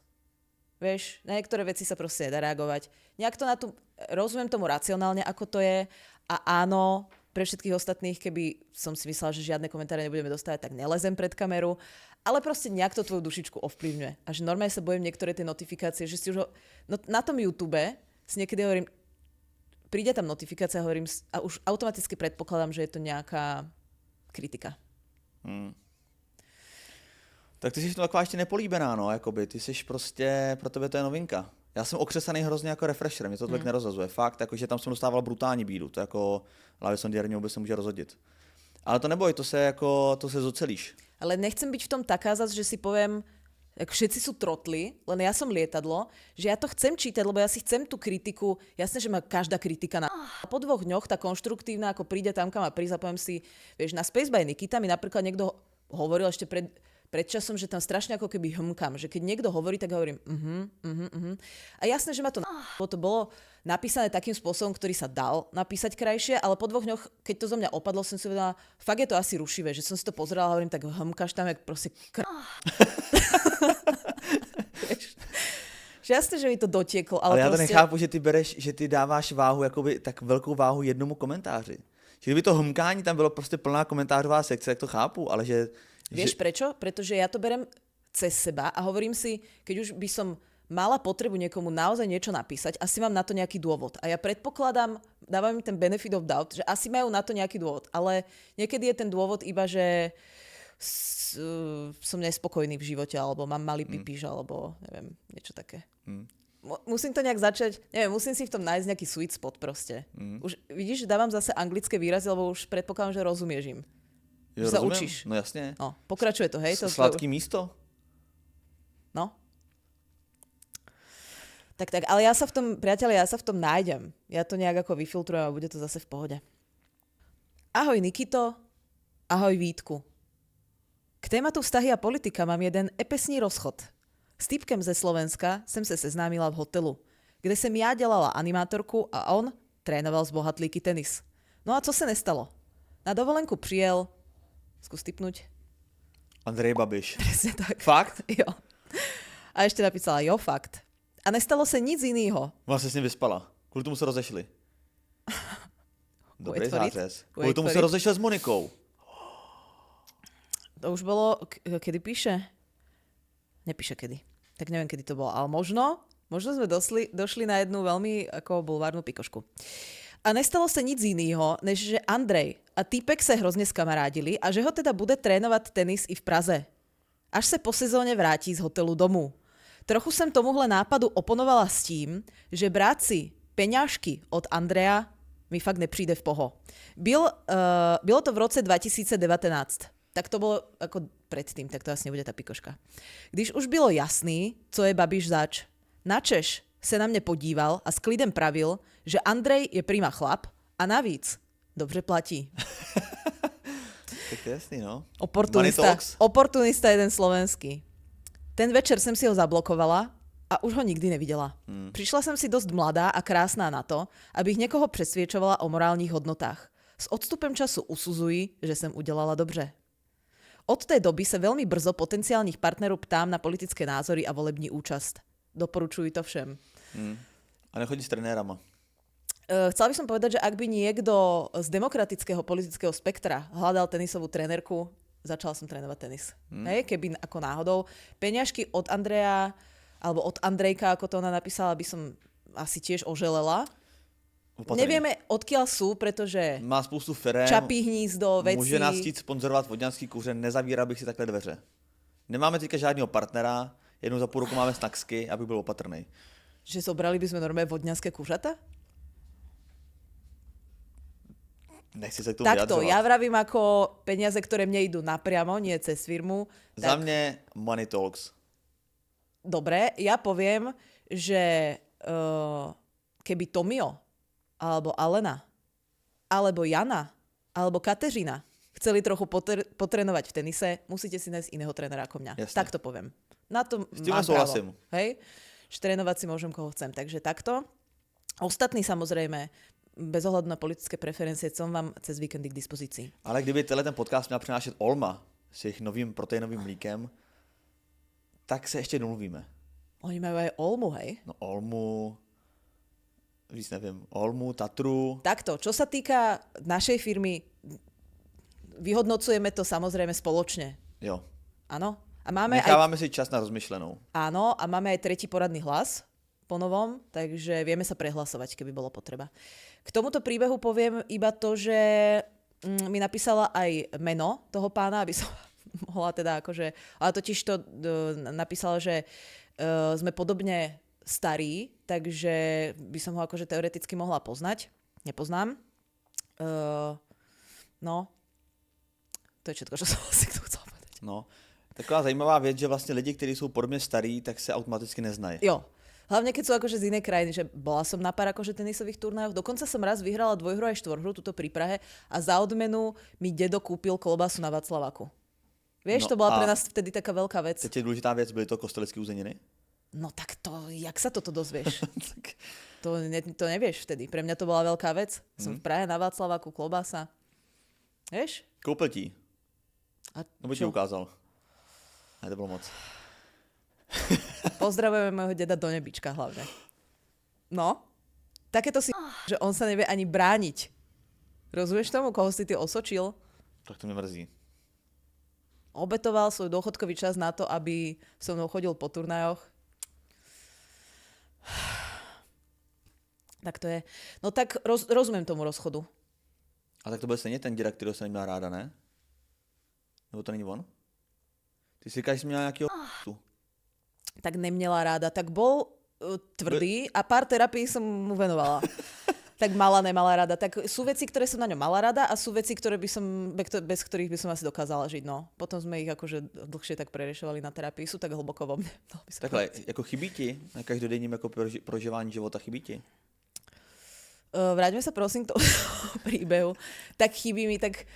[SPEAKER 1] Vieš, na niektoré veci sa proste nedá reagovať. Nejak to rozumiem tomu racionálne, ako to je. A áno, pre všetkých ostatných, keby som si myslela, že žiadne komentáre nebudeme dostávať, tak nelezem pred kameru. Ale proste nejak to tvoju dušičku ovplyvňuje. A že normálne sa bojím niektoré tie notifikácie, že si už na tom YouTube si niekedy hovorím, príde tam notifikácia a hovorím, a už automaticky predpokladám, že je to nejaká kritika.
[SPEAKER 2] Tak ty jsi to taková ještě nepolíbená, no, jakoby. Ty jsi prostě, pro tebe to je novinka. Já jsem okřesaný hrozně jako refresher, mě to tolik nerozhazuje. Fakt, jakože tam jsem dostával brutální bídu, to jako hlavě sondiérně vůbec se může rozhodit. Ale to neboj, to se zocelíš.
[SPEAKER 1] Ale nechcem byť v tom taká zas, že si poviem, ako všetci sú trotli, len ja som lietadlo, že ja to chcem čítať, lebo ja si chcem tú kritiku, jasné, že má každá kritika po 2 dňoch, tá konštruktívna, ako príde tam, kam má prísť, a poviem si, vieš, na Space by Nikita mi napríklad niekto hovoril ešte pred časom, že tam strašne ako keby hmkam, že keď niekto hovorí, tak hovorím A jasné, že ma to bolo napísané takým spôsobom, ktorý sa dal napísať krajšie, ale po 2 dňoch, keď to zo mňa opadlo, som si povedala, fakt je to asi rušivé, že som si to pozerala a hovorím, tak hmkaš tam, jak proste Jasné, že mi to dotieklo, ale
[SPEAKER 2] já to
[SPEAKER 1] proste...
[SPEAKER 2] nechápu, že ty dáváš váhu, jakoby tak velkou váhu jednomu komentáři. Že kdyby to hmkání tam bylo prostě plná komentářová sekce, tak to chápu, ale že...
[SPEAKER 1] Vieš prečo? Pretože ja to berem cez seba a hovorím si, keď už by som mala potrebu niekomu naozaj niečo napísať, asi mám na to nejaký dôvod. A ja predpokladám, dávam im ten benefit of doubt, že asi majú na to nejaký dôvod. Ale niekedy je ten dôvod iba, že som nespokojný v živote, alebo mám malý pipíž, alebo neviem, niečo také. Musím to nejak začať, neviem, musím si v tom nájsť nejaký sweet spot proste. Už vidíš, že dávam zase anglické výrazy, lebo už predpokladám, že rozumieš im.
[SPEAKER 2] Jo,
[SPEAKER 1] že sa učíš.
[SPEAKER 2] No jasne.
[SPEAKER 1] No, pokračuje to, hej?
[SPEAKER 2] Sladký místo?
[SPEAKER 1] No. Tak, ale ja sa v tom, priatelia, ja sa v tom nájdem. Ja to nejak ako vyfiltrujem a bude to zase v pohode. Ahoj Nikito, ahoj Vítku. K tématu vztahy a politika mám jeden epesný rozchod. S typkem ze Slovenska jsem se seznámila v hotelu, kde jsem já dělala animátorku a on trénoval z bohatlíky tenis. No a co se nestalo? Na dovolenku přijel, skús tipnúť.
[SPEAKER 2] Andrej Babiš.
[SPEAKER 1] Presne tak.
[SPEAKER 2] Fakt?
[SPEAKER 1] Jo. A ešte napísala, jo, fakt. A nestalo sa nic inýho.
[SPEAKER 2] Ona sa s ním vyspala. Kvôli tomu sa rozešli. Dobrý zářez. Kvôli tomu sa rozešel s Monikou.
[SPEAKER 1] To už bolo, kedy píše? Nepíše kedy. Tak neviem, kedy to bolo. Ale možno sme došli na jednu veľmi ako bulvárnu pikošku. A nestalo sa nic inýho, než že Andrej a týpek se hrozne skamarádili a že ho teda bude trénovať tenis i v Praze. Až se po sezóne vrátí z hotelu domů. Trochu jsem tomuhle nápadu oponovala s tím, že brát si peňažky od Andreja mi fakt nepríde v poho. Bylo to v roce 2019. Tak to bolo ako predtým, tak to asi nebude tá pikoška. Když už bylo jasný, co je Babiš zač, načež se na mne podíval a s klidem pravil, že Andrej je prima chlap a navíc dobře platí.
[SPEAKER 2] Tak to je jasný, no.
[SPEAKER 1] Oportunista jeden slovenský. Ten večer jsem si ho zablokovala a už ho nikdy nevidela. Prišla jsem si dosť mladá a krásná na to, abych někoho přesvědčovala o morálních hodnotách. S odstupem času usuzuji, že jsem udělala dobře. Od té doby se veľmi brzo potenciálnych partnerů ptám na politické názory a volební účast. Doporučuji to všem.
[SPEAKER 2] A nechodí s trenérama.
[SPEAKER 1] Chcela by som povedať, že ak by niekto z demokratického politického spektra hľadal tenisovú trénerku, začala som trénovať tenis. Hej, keby ako náhodou. Peňažky od Andreja, alebo od Andrejka, ako to ona napísala, by som asi tiež oželela. Opatrný. Nevieme, odkiaľ sú, pretože
[SPEAKER 2] má spoustu firem,
[SPEAKER 1] Čapí hnízdo, veci.
[SPEAKER 2] Může nás chtít sponzorovat vodňanský kuře, nezavíral bych si takhle dveře. Nemáme teďka žádného partnera, jednou za půl roku máme snacksky, aby byl opatrný.
[SPEAKER 1] Že zobrali by sme normálne vodňanské kuřata?
[SPEAKER 2] Nechci sa k tomu
[SPEAKER 1] Takto,
[SPEAKER 2] vyjadřovať.
[SPEAKER 1] ja vravím ako peniaze, ktoré mne idú napriamo, nie cez firmu.
[SPEAKER 2] Za mne money talks.
[SPEAKER 1] Dobre, ja poviem, že keby Tomio, alebo Alena, alebo Jana, alebo Kateřina chceli trochu potrénovať v tenise, musíte si nájsť iného trénera ako mňa.
[SPEAKER 2] Jasne.
[SPEAKER 1] Tak to poviem. Na to
[SPEAKER 2] s tým
[SPEAKER 1] mám
[SPEAKER 2] súhlasím.
[SPEAKER 1] právo. Hej? Trénovať si môžem, koho chcem. Takže takto. Ostatní samozrejme, bez ohľadu na politické preferencie, som vám cez víkendy k dispozícii.
[SPEAKER 2] Ale kdyby ten podcast měl přinášet Olma, s jejich novým proteinovým mlíkem, tak se ještě domluvíme.
[SPEAKER 1] Oni majú aj Olmu, hej?
[SPEAKER 2] No Olmu, víc nevím, Olmu, Tatru.
[SPEAKER 1] Takto, čo sa týka našej firmy, vyhodnocujeme to samozrejme spoločne.
[SPEAKER 2] Jo.
[SPEAKER 1] Áno? A
[SPEAKER 2] necháváme si čas na rozmyšlenou.
[SPEAKER 1] Áno, a máme aj tretí poradný hlas po novom, takže vieme sa prehlasovať, keby bolo potreba. K tomuto príbehu poviem iba to, že mi napísala aj meno toho pána, aby som mohla teda akože... Ale totiž to napísala, že sme podobne starí, takže by som ho akože teoreticky mohla poznať. Nepoznám. No, to je všetko, čo som si k tomu chcela povedať.
[SPEAKER 2] No, taková zajímavá věc, že vlastně lidi, kteří jsou podobně starí, tak se automaticky neznají.
[SPEAKER 1] Jo. Hlavne keď sú akože z inej krajiny, že bola som na pár akože tenisových turnajoch. Dokonca som raz vyhrala dvojhru aj štvorhru tuto pri Prahe a za odmenu mi dedo kúpil klobasu na Václaváku. Vieš, to bola pre nás vtedy taká veľká vec.
[SPEAKER 2] Teď je důležitá věc, byly to kostelecké uzeniny?
[SPEAKER 1] No tak to, jak sa toto dozvieš? to nevieš vtedy. Pre mňa to bola veľká vec. Som v Prahe na Václaváku, klobasa. Vieš?
[SPEAKER 2] Koupil ti. Nebo ti ukázal. Ne, to bylo moc.
[SPEAKER 1] Pozdravujeme môjho deda do nebička hlavne. No, takéto si, že on sa nevie ani brániť. Rozumieš tomu, koho si ty osočil?
[SPEAKER 2] Tak to mě mrzí.
[SPEAKER 1] Obetoval svoj dôchodkový čas na to, aby so mnou chodil po turnajoch. Tak to je. No tak rozumiem tomu rozchodu.
[SPEAKER 2] A tak to byl stejně ten děda, kterého jsem neměla ráda, ne? Nebo to není on? Ty si říkáš, že jsi měla nějakýho
[SPEAKER 1] Tak neměla ráda. Tak bol tvrdý a pár terapií som mu venovala. Tak mala, nemala rada. Tak sú veci, ktoré som na ňom mala rada a sú veci, ktoré by som, bez ktorých by som asi dokázala žiť. No. Potom sme ich akože dlhšie tak preriešovali na terapii. Sú tak hlboko vo mne.
[SPEAKER 2] Takhle, jako chybí ti na každodenním jako prožívání života, chybí ti?
[SPEAKER 1] Vráťme sa prosím k tomu príbehu. Tak chybí mi, tak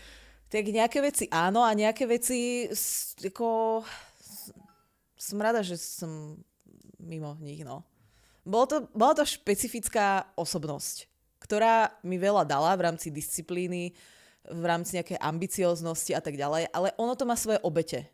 [SPEAKER 1] nejaké veci áno a nejaké veci ako... Som rada, že som mimo nich, no. Bola to špecifická osobnosť, ktorá mi veľa dala v rámci disciplíny, v rámci nejakej ambicioznosti a tak ďalej, ale ono to má svoje obete,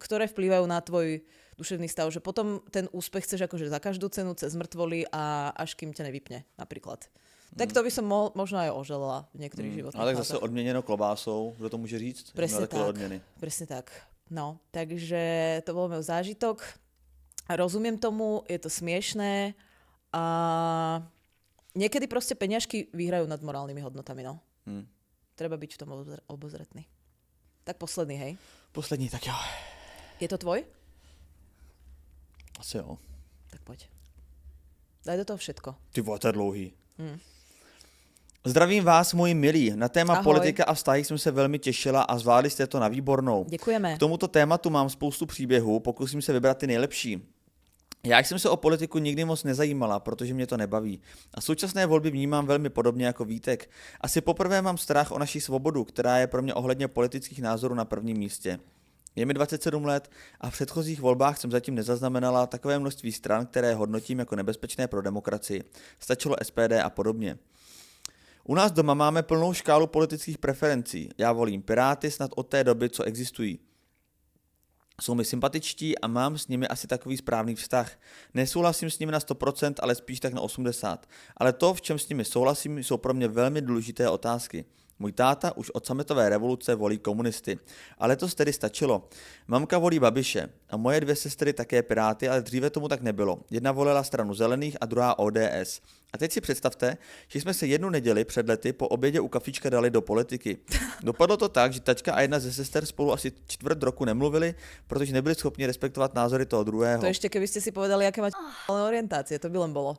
[SPEAKER 1] ktoré vplývajú na tvoj duševný stav, že potom ten úspech chceš akože za každú cenu, cez mŕtvoly a až kým ťa nevypne, napríklad. Tak to by som možno aj oželala v niektorých životných.
[SPEAKER 2] Ale tak zase odměněno klobásou, kdo to může říct?
[SPEAKER 1] Presne tak, presne tak. No, takže to bol môj zážitok. Rozumiem tomu, je to smiešné a niekedy proste peňažky vyhrajú nad morálnymi hodnotami, no. Treba byť v tom obozretný. Tak posledný, hej?
[SPEAKER 2] Poslední, tak jo.
[SPEAKER 1] Je to tvoj?
[SPEAKER 2] Asi jo.
[SPEAKER 1] Tak poď. Daj do toho všetko.
[SPEAKER 2] Ty vole, to je dlouhý. Zdravím vás, moji milí. Na téma Ahoj. Politika a vztahy jsem se velmi těšila a zvládli jste to na výbornou.
[SPEAKER 1] Děkujeme.
[SPEAKER 2] K tomuto tématu mám spoustu příběhů, pokusím se vybrat ty nejlepší. Já jsem se o politiku nikdy moc nezajímala, protože mě to nebaví. A současné volby vnímám velmi podobně jako Vítek. Asi poprvé mám strach o naši svobodu, která je pro mě ohledně politických názorů na prvním místě. Je mi 27 let a v předchozích volbách jsem zatím nezaznamenala takové množství stran, které hodnotím jako nebezpečné pro demokracii. Stačilo SPD a podobně. U nás doma máme plnou škálu politických preferencí. Já volím Piráty snad od té doby, co existují. Jsou mi sympatičtí a mám s nimi asi takový správný vztah. Nesouhlasím s nimi na 100%, ale spíš tak na 80%. Ale to, v čem s nimi souhlasím, jsou pro mě velmi důležité otázky. Můj táta už od sametové revoluce volí komunisty. Ale to tedy stačilo. Mamka volí Babiše a moje dvě sestry také Piráty, ale dříve tomu tak nebylo. Jedna volila stranu zelených a druhá ODS. A teď si představte, že jsme se jednu neděli před lety po obědě u kafička dali do politiky. Dopadlo to tak, že tačka a jedna ze sester spolu asi čtvrt roku nemluvili, protože nebyli schopni respektovat názory toho druhého.
[SPEAKER 1] To ještě kdybyste si povedali, jaké máte orientácie, to by len bolo.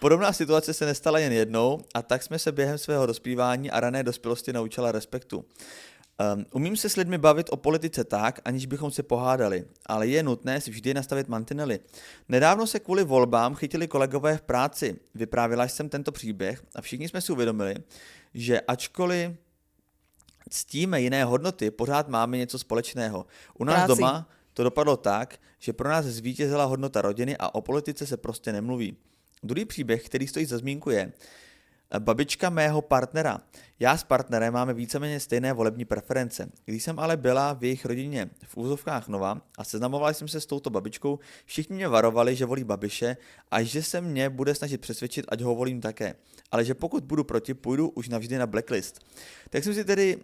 [SPEAKER 2] Podobná situace se nestala jen jednou a tak jsme se během svého dospívání a rané dospělosti naučila respektu. Umím se s lidmi bavit o politice tak, aniž bychom se pohádali, ale je nutné si vždy nastavit mantinely. Nedávno se kvůli volbám chytili kolegové v práci. Vyprávěla jsem tento příběh a všichni jsme si uvědomili, že ačkoliv ctíme jiné hodnoty, pořád máme něco společného. U nás doma to dopadlo tak, že pro nás zvítězila hodnota rodiny a o politice se prostě nemluví. Druhý příběh, který stojí za zmínku je, Babička mého partnera. Já s partnerem máme víceméně stejné volební preference. Když jsem ale byla v jejich rodině v úzovkách nová a seznamovala jsem se s touto babičkou, všichni mě varovali, že volí Babiše a že se mě bude snažit přesvědčit, ať ho volím také. Ale že pokud budu proti, půjdu už navždy na blacklist. Tak jsem si tedy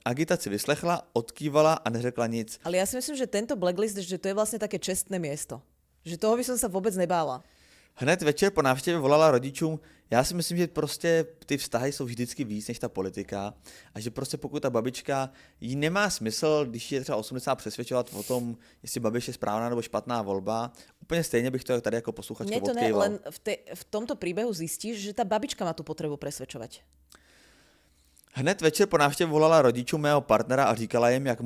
[SPEAKER 2] agitaci vyslechla, odkývala a neřekla nic.
[SPEAKER 1] Ale ja si myslím, že tento blacklist, že to je vlastne také čestné miesto. Že toho by som sa vôbec nebála.
[SPEAKER 2] Hned večer po návštěvě volala rodičům, já si myslím, že prostě ty vztahy jsou vždycky víc než ta politika a že prostě pokud ta babička, jí nemá smysl, když je třeba 80 přesvědčovat o tom, jestli Babiš je správná nebo špatná volba, úplně stejně bych to tady jako posluchačka odkýval.
[SPEAKER 1] Nie, to ne, len v tomto príbehu zistíš, že tá babička má tú potrebu presvedčovať.
[SPEAKER 2] Hned večer po návštěvě volala rodičům mého partnera a říkala jim, jak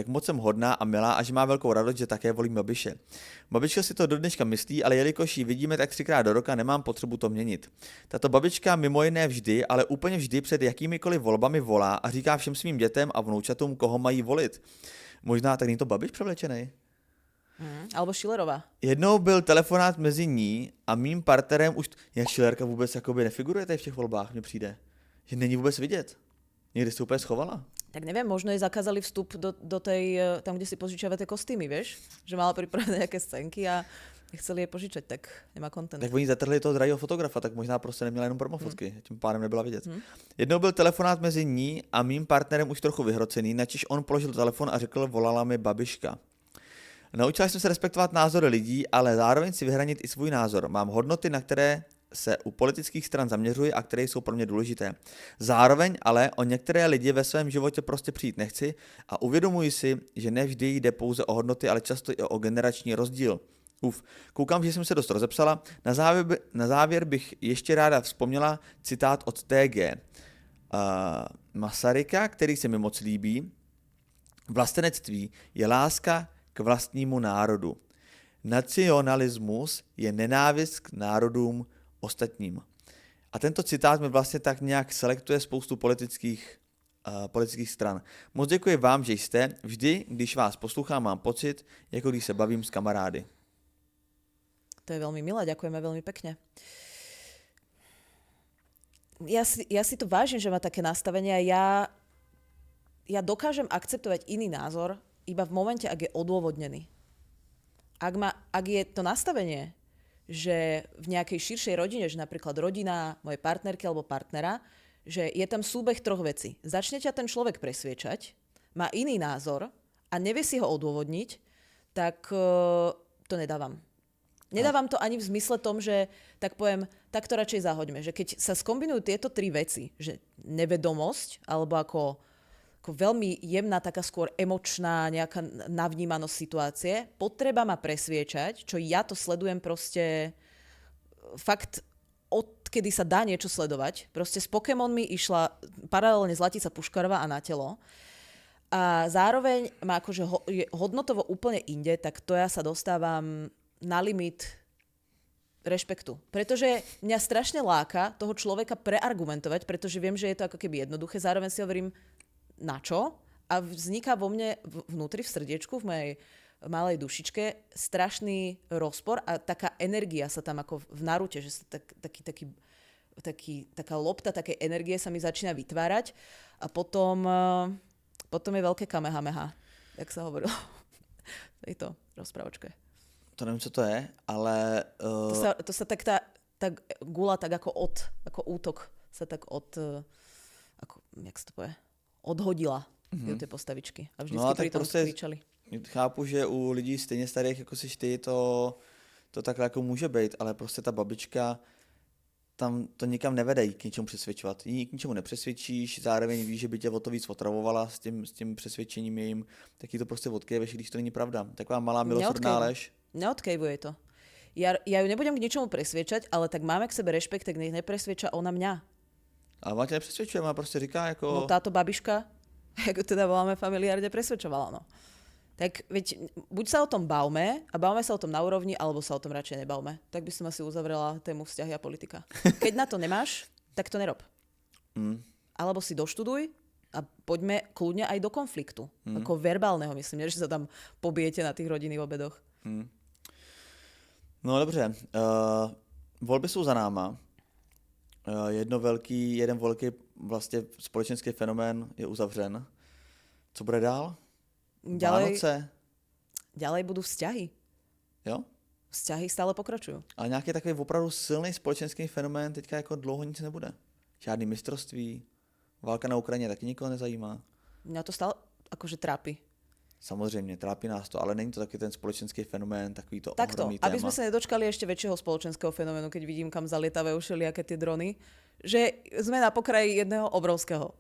[SPEAKER 2] moc jsem hodná a milá a že má velkou radost, že také volím Babiše. Babička si to do dneška myslí, ale jelikož ji vidíme tak 3krát do roka, nemám potřebu to měnit. Tato babička mimo jiné vždy, ale úplně vždy před jakýmikoliv volbami volá a říká všem svým dětem a vnoučatům, koho mají volit. Možná tak není to Babiš převlečenej?
[SPEAKER 1] Alebo Schillerová.
[SPEAKER 2] Jednou byl telefonát mezi ní a mým partnerem už... Jak Schillerka vůbec jakoby nefiguruje tady v těch volbách, mně přijde. Že není vůbec vidět. Někdy se úplně schovala.
[SPEAKER 1] Tak neviem, možno jej zakázali vstup do tej, tam, kde si požičiava tie kostýmy, vieš? Že mala pripravené nejaké scénky a chceli jej požičať, tak nemá content.
[SPEAKER 2] Tak oni zatrhli toho drahého fotografa, tak možná prostě neměla jenom promofotky, tím pádem nebyla vidět. Jednou byl telefonát mezi ní a mým partnerem už trochu vyhrocený, načež on položil telefon a řekl, volala mi babiška. Naučila jsem se respektovat názory lidí, ale zároveň si vyhranit i svůj názor. Mám hodnoty, na které se u politických stran zaměřuji a které jsou pro mě důležité. Zároveň ale o některé lidi ve svém životě prostě přijít nechci a uvědomuji si, že nevždy jde pouze o hodnoty, ale často i o generační rozdíl. Koukám, že jsem se dost rozepsala. Na závěr bych ještě ráda vzpomněla citát od TG Masaryka, který se mi moc líbí. Vlastenectví je láska k vlastnímu národu. Nacionalismus je nenávist k národům ostatním. A tento citát mi vlastně tak nějak selektuje spoustu politických stran. Moc děkuji vám, že jste. Vždy, když vás poslouchám, mám pocit, jako když se bavím s kamarády.
[SPEAKER 1] To je veľmi milé, ďakujeme veľmi pekne. Ja si to vážim, že má také nastavenie a ja dokážem akceptovať iný názor iba v momente, ak je odôvodnený. Ak je to nastavenie, že v nejakej širšej rodine, že napríklad rodina mojej partnerky alebo partnera, že je tam súbeh troch vecí. Začne ťa ten človek presviečať, má iný názor a nevie si ho odôvodniť, tak to nedávam. Nedávam to ani v zmysle tom, že tak poviem, tak to radšej zahoďme. Že keď sa skombinujú tieto tri veci, že nevedomosť, alebo ako veľmi jemná, taká skôr emočná nejaká navnímanosť situácie, potreba ma presviečať, čo ja to sledujem proste fakt odkedy sa dá niečo sledovať. Proste s Pokémonmi išla paralelne Zlatica Puškarová a Na telo. A zároveň má akože hodnotovo úplne inde, tak to ja sa dostávam na limit rešpektu. Pretože mňa strašne láka toho človeka preargumentovať, pretože viem, že je to ako keby jednoduché. Zároveň si hovorím, na čo? A vzniká vo mne vnútri, v srdiečku, v mojej malej dušičke strašný rozpor a taká energia sa tam ako v Narute, že sa taká lopta takej energie sa mi začína vytvárať a potom je veľké kamehameha, jak sa hovorilo v tejto rozprávočke.
[SPEAKER 2] To nevím, co to je, ale...
[SPEAKER 1] To sa tak tá gula tak ako útok sa tak jak sa to povie, odhodila do té postavičky. A vždycky pri tom kričali.
[SPEAKER 2] Chápu, že u lidí stejně starých, jako jsi ty, to takhle jako může být, ale prostě ta babička tam to nikam nevede jí k něčemu přesvědčovat. Jí k něčemu nepřesvědčíš, zároveň víš, že by tě o to víc otravovala s tím přesvědčením jejím, tak jí to prostě odkejveš, když to není pravda. Taková malá milosrdná lež.
[SPEAKER 1] Neodkejvuje to. Ja ju nebudem k ničomu presviečať, ale tak máme k sebe rešpekt, tak nech nepresvieča ona mňa.
[SPEAKER 2] Ale ona tě nepřesvědčuje, ona prostě říká jako...
[SPEAKER 1] No táto babiška, jak teda voláme familiárne, presvedčovala, no. Tak veď, buď sa o tom bavme a bavme sa o tom na úrovni, alebo sa o tom radšej nebavme. Tak by som asi uzavrela tému vzťahy a politika. Keď na to nemáš, tak to nerob. Alebo si doštuduj a poďme kľudne aj do konfliktu. Ako verbálneho, myslím, že sa tam pobijete na tých rodinných obedoch.
[SPEAKER 2] No dobře, volby jsou za náma. jeden velký vlastně společenský fenomén je uzavřen. Co bude dál? Vánoce?
[SPEAKER 1] Ďalej budú vzťahy.
[SPEAKER 2] Jo?
[SPEAKER 1] Vzťahy stále pokračujú.
[SPEAKER 2] Ale nějaký takový opravdu silný společenský fenomén teďka jako dlouho nic nebude. Žádný mistrovství, válka na Ukrajině taky nikoho nezajímá.
[SPEAKER 1] Mňa to stále akože trápi.
[SPEAKER 2] Samozřejmě, trápí nás to, ale není to taky ten společenský fenomén, takový to
[SPEAKER 1] Takto,
[SPEAKER 2] ohromný téma.
[SPEAKER 1] aby sme sa nedočkali ešte väčšieho spoločenského fenoménu, keď vidím, kam zalietavé všelijaké tie drony, že sme na pokraji jedného obrovského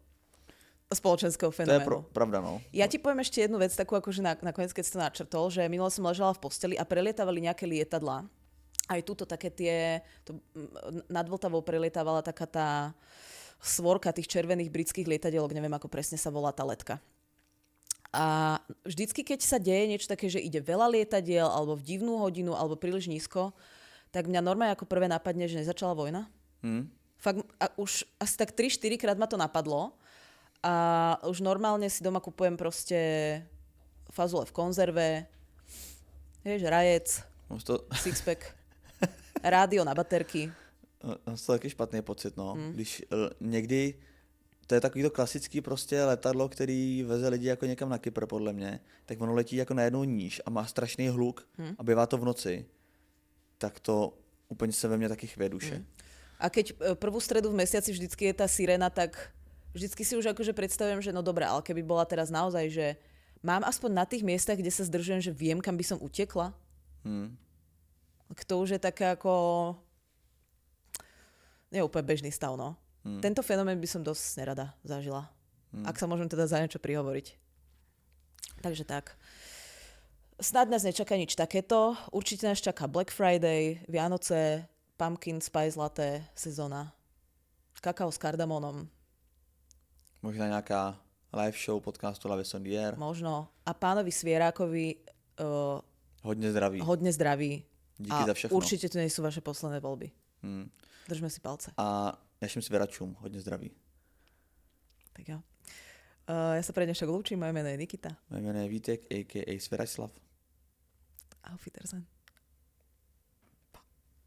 [SPEAKER 1] spoločenského fenoménu.
[SPEAKER 2] To je pravda, no.
[SPEAKER 1] Ja ti poviem ešte jednu vec, takú akože nakoniec, keď si to načrtol, že minule som ležala v posteli a prelietávali nejaké lietadlá. Aj túto také nad Vltavou prelietávala taká tá svorka tých červených britských lietadielok, neviem, ako presne sa volá tá letka. A vždycky, keď sa deje niečo také, že ide veľa lietadiel, alebo v divnú hodinu, alebo príliš nízko, tak mňa normálne ako prvé napadne, že nezačala vojna. Fakt, už asi tak 3-4 krát ma to napadlo. A už normálne si doma kupujem proste fazule v konzerve, vieš, rajec, sixpack, rádio na baterky.
[SPEAKER 2] To je taky špatný pocit, no. Když někdy, to je takový to klasický prostě letadlo, který veze lidi jako někam na Kypr, podle mě, tak ono letí jako najednou níž a má strašný hluk a bývá to v noci, tak to úplně se ve mně taky chvie duše.
[SPEAKER 1] A keď prvú stredu v mesiaci vždycky je tá sirena, tak vždycky si už akože predstavujem, že no dobré, ale keby bola teraz naozaj, že mám aspoň na tých miestach, kde sa zdržujem, že viem, kam by som utekla. To už je také ako nie úplne bežný stav, no. Tento fenomén by som dosť nerada zažila. Ak sa môžem teda za niečo prihovoriť. Takže tak. Snad nás nečaká nič takéto. Určite nás čaká Black Friday, Vianoce, Pumpkin Spice Latte sezóna, kakao s kardamónom.
[SPEAKER 2] Možná nějaká live show podcastu La Maison d'Hier.
[SPEAKER 1] Možno. A pánovi Svierákovi hodne zdraví.
[SPEAKER 2] Díky za všechno.
[SPEAKER 1] Určite to nie sú vaše posledné voľby. Držme si palce.
[SPEAKER 2] A našim svěračům hodně zdraví.
[SPEAKER 1] Tak jo. Ja sa pre dnešok lúčim, moje meno je Nikita.
[SPEAKER 2] Moje meno je Vítek, a.k.a. Sveračslav.
[SPEAKER 1] Auf Wiedersehen.